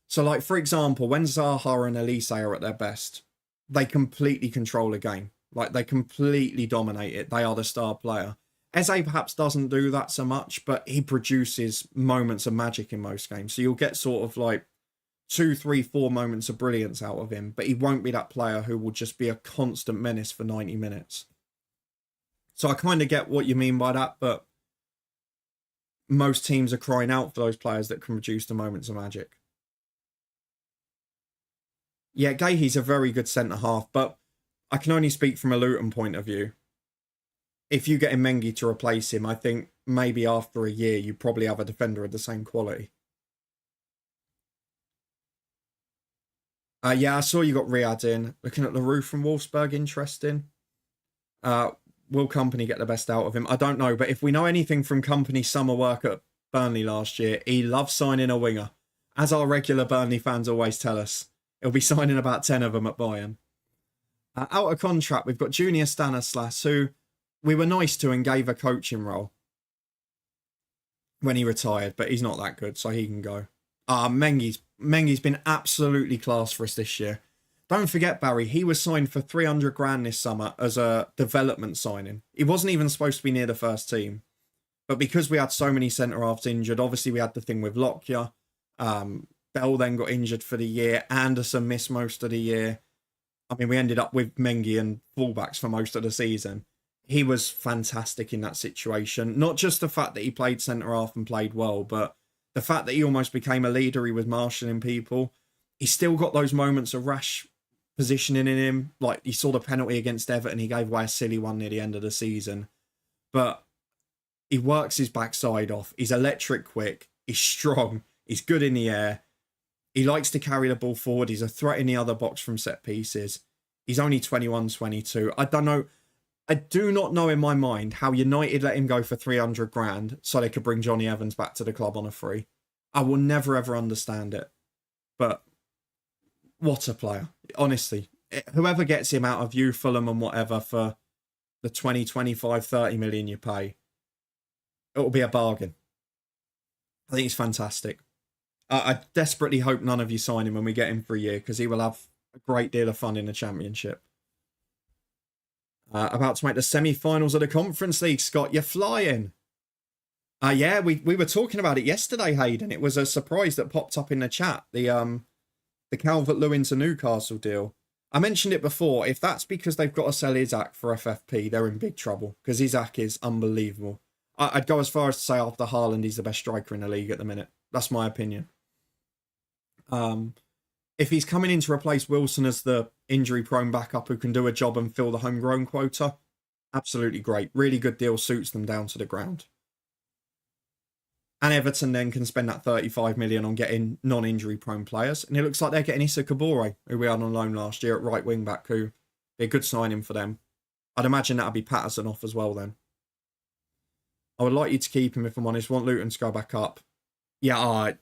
S1: So, like, for example, when Zaha and Elise are at their best, they completely control a game. Like, they completely dominate it. They are the star player. Eze perhaps doesn't do that so much, but he produces moments of magic in most games. So you'll get sort of like 2, 3, 4 moments of brilliance out of him, but he won't be that player who will just be a constant menace for 90 minutes. So I kind of get what you mean by that, but most teams are crying out for those players that can produce the moments of magic. Yeah, Gahey's a very good centre-half, but I can only speak from a Luton point of view. If you get Mengi to replace him, I think maybe after a year, you probably have a defender of the same quality. Yeah, I saw you got Riyadh in. Looking at the roof from Wolfsburg, interesting. Will Company get the best out of him? I don't know, but if we know anything from Company's summer work at Burnley last year, he loves signing a winger. As our regular Burnley fans always tell us, he'll be signing about 10 of them at Bayern. Out of contract, we've got Junior Stanislas, who we were nice to and gave a coaching role when he retired, but he's not that good, so he can go. Mengi's been absolutely class for us this year. Don't forget, Barry, he was signed for 300 grand this summer as a development signing. He wasn't even supposed to be near the first team. But because we had so many centre-halves injured, obviously we had the thing with Lockyer. Bell then got injured for the year. Anderson missed most of the year. I mean, we ended up with Mengi and fullbacks for most of the season. He was fantastic in that situation. Not just the fact that he played centre-half and played well, but the fact that he almost became a leader. He was marshalling people. He still got those moments of rash positioning in him. Like, you saw the penalty against Everton. He gave away a silly one near the end of the season. But he works his backside off. He's electric quick. He's strong. He's good in the air. He likes to carry the ball forward. He's a threat in the other box from set pieces. He's only 21, 22. I don't know. I do not know in my mind how United let him go for 300 grand so they could bring Johnny Evans back to the club on a free. I will never, ever understand it. But what a player. Honestly, whoever gets him out of you, Fulham and whatever for the 20, 25, 30 million you pay, it will be a bargain. I think he's fantastic. I desperately hope none of you sign him when we get him for a year, because he will have a great deal of fun in the Championship. About to make the semi-finals of the Conference League, Scott. You're flying. Yeah, we were talking about it yesterday, Hayden. It was a surprise that popped up in the chat. The Calvert-Lewin to Newcastle deal. I mentioned it before. If that's because they've got to sell Isaac for FFP, they're in big trouble, because Isaac is unbelievable. I'd go as far as to say after Haaland, he's the best striker in the league at the minute. That's my opinion. If he's coming in to replace Wilson as the injury-prone backup who can do a job and fill the homegrown quota, absolutely great. Really good deal, suits them down to the ground. And Everton then can spend that 35 million on getting non-injury-prone players. And it looks like they're getting Issa Kabore, who we had on loan last year at right wing-back, who be a good signing for them. I'd imagine that'll be Patterson off as well then. I would like you to keep him, if I'm honest. Want Luton to go back up. Yeah,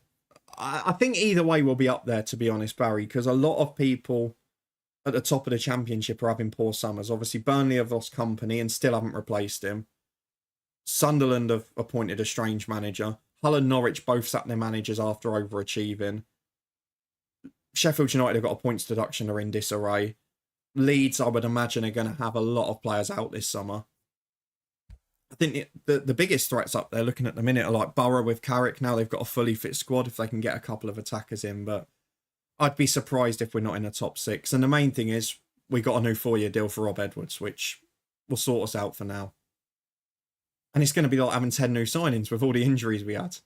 S1: I think either way we'll be up there, to be honest, Barry, because a lot of people at the top of the Championship are having poor summers. Obviously, Burnley have lost Company and still haven't replaced him. Sunderland have appointed a strange manager. Hull and Norwich both sacked their managers after overachieving. Sheffield United have got a points deduction, they're in disarray. Leeds, I would imagine, are going to have a lot of players out this summer. I think the biggest threats up there, looking at the minute, are like Borough with Carrick. Now they've got a fully fit squad if they can get a couple of attackers in. But I'd be surprised if we're not in the top 6. And the main thing is we got a new 4-year deal for Rob Edwards, which will sort us out for now. And it's going to be like having 10 new signings with all the injuries we had.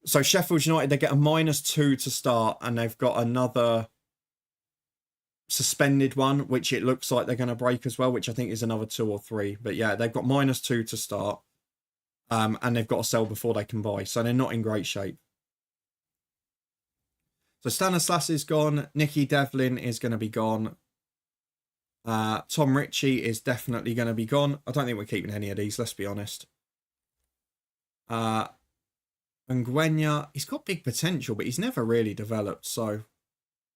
S1: So Sheffield United, they get a -2 to start, and they've got another suspended one, which it looks like they're going to break as well, which I think is another 2 or 3. But yeah, they've got -2 to start, and they've got to sell before they can buy. So they're not in great shape. So Stanislas is gone. Nicky Devlin is going to be gone. Tom Ritchie is definitely going to be gone. I don't think we're keeping any of these, let's be honest. Nguenya, he's got big potential, but he's never really developed, so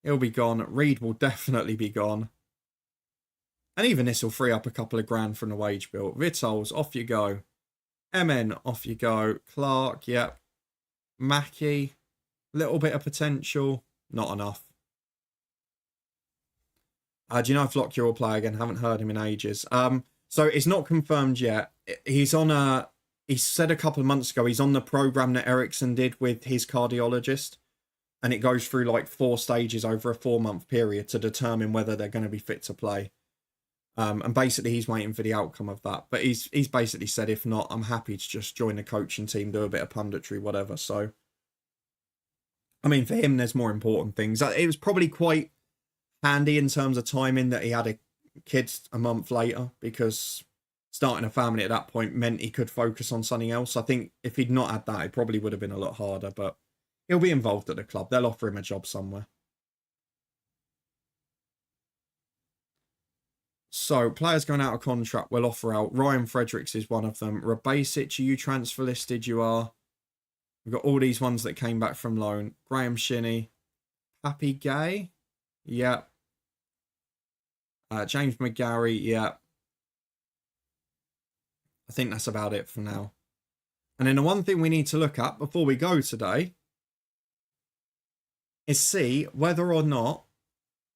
S1: he'll be gone. Reed will definitely be gone. And even this will free up a couple of grand from the wage bill. Vitols, off you go. MN, off you go. Clark, yep. Mackie, little bit of potential, not enough. Do you know if Lockyer will play again? Haven't heard him in ages. So it's not confirmed yet. He's on a... He said a couple of months ago he's on the program that Ericsson did with his cardiologist. And it goes through like 4 stages over a 4-month period to determine whether they're going to be fit to play. And basically he's waiting for the outcome of that. But he's basically said, if not, I'm happy to just join the coaching team, do a bit of punditry, whatever. So, I mean, for him, there's more important things. It was probably quite handy in terms of timing that he had a kid a month later, because starting a family at that point meant he could focus on something else. I think if he'd not had that, it probably would have been a lot harder, but he'll be involved at the club. They'll offer him a job somewhere. So, players going out of contract will offer out. Ryan Fredericks is one of them. Rabasic, are you transfer listed? You are. We've got all these ones that came back from loan. Graham Shinney. Happy Gay? Yep. James McGarry, yep. I think that's about it for now. And then the one thing we need to look at before we go today is see whether or not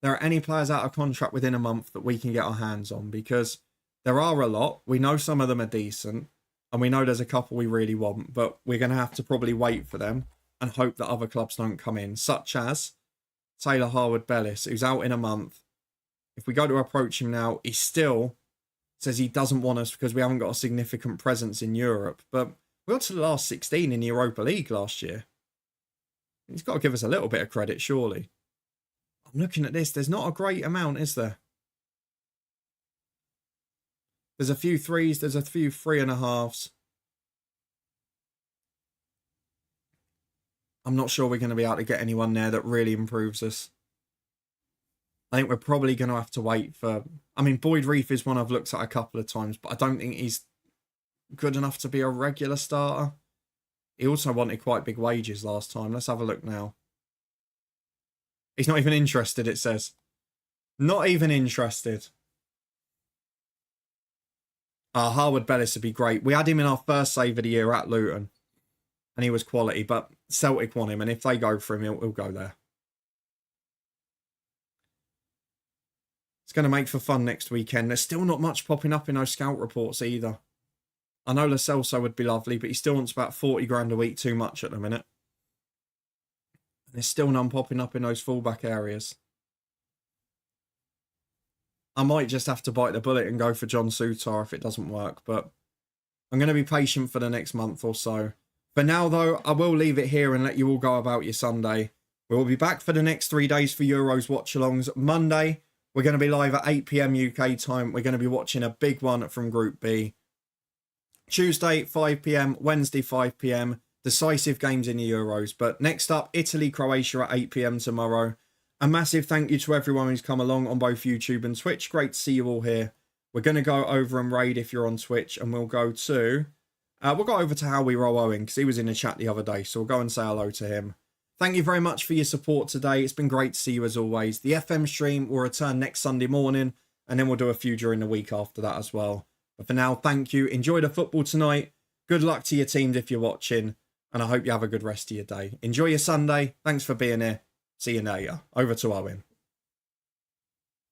S1: there are any players out of contract within a month that we can get our hands on, because there are a lot. We know some of them are decent, and we know there's a couple we really want, but we're going to have to probably wait for them and hope that other clubs don't come in, such as Taylor Harwood-Bellis, who's out in a month. If we go to approach him now, he still says he doesn't want us because we haven't got a significant presence in Europe. But we got to the last 16 in the Europa League last year. He's got to give us a little bit of credit, surely. I'm looking at this. There's not a great amount, is there? There's a few 3s. There's a few 3.5s. I'm not sure we're going to be able to get anyone there that really improves us. I think we're probably going to have to wait for... I mean, Boyd Reef is one I've looked at a couple of times, but I don't think he's good enough to be a regular starter. He also wanted quite big wages last time. Let's have a look now. He's not even interested, it says. Not even interested. Harwood-Bellis would be great. We had him in our first save of the year at Luton, and he was quality, but Celtic want him, and if they go for him, he'll go there. It's going to make for fun next weekend. There's still not much popping up in those scout reports either. I know Lo Celso would be lovely, but he still wants about 40 grand a week too much at the minute. There's still none popping up in those fullback areas. I might just have to bite the bullet and go for John Souttar if it doesn't work, but I'm going to be patient for the next month or so. For now, though, I will leave it here and let you all go about your Sunday. We will be back for the next 3 days for Euros watch-alongs. Monday, we're going to be live at 8 PM UK time. We're going to be watching a big one from Group B. Tuesday, 5 PM. Wednesday, 5 PM. Decisive games in the Euros. But next up, Italy, Croatia at 8 PM tomorrow. A massive thank you to everyone who's come along on both YouTube and Twitch. Great to see you all here. We're going to go over and raid if you're on Twitch, and we'll go to... we'll go over to How We Roll Owen, because he was in the chat the other day, so we'll go and say hello to him. Thank you very much for your support today. It's been great to see you as always. The FM stream will return next Sunday morning, and then we'll do a few during the week after that as well. But for now, thank you. Enjoy the football tonight. Good luck to your teams if you're watching, and I hope you have a good rest of your day. Enjoy your Sunday. Thanks for being here. See you later. Over to Owen.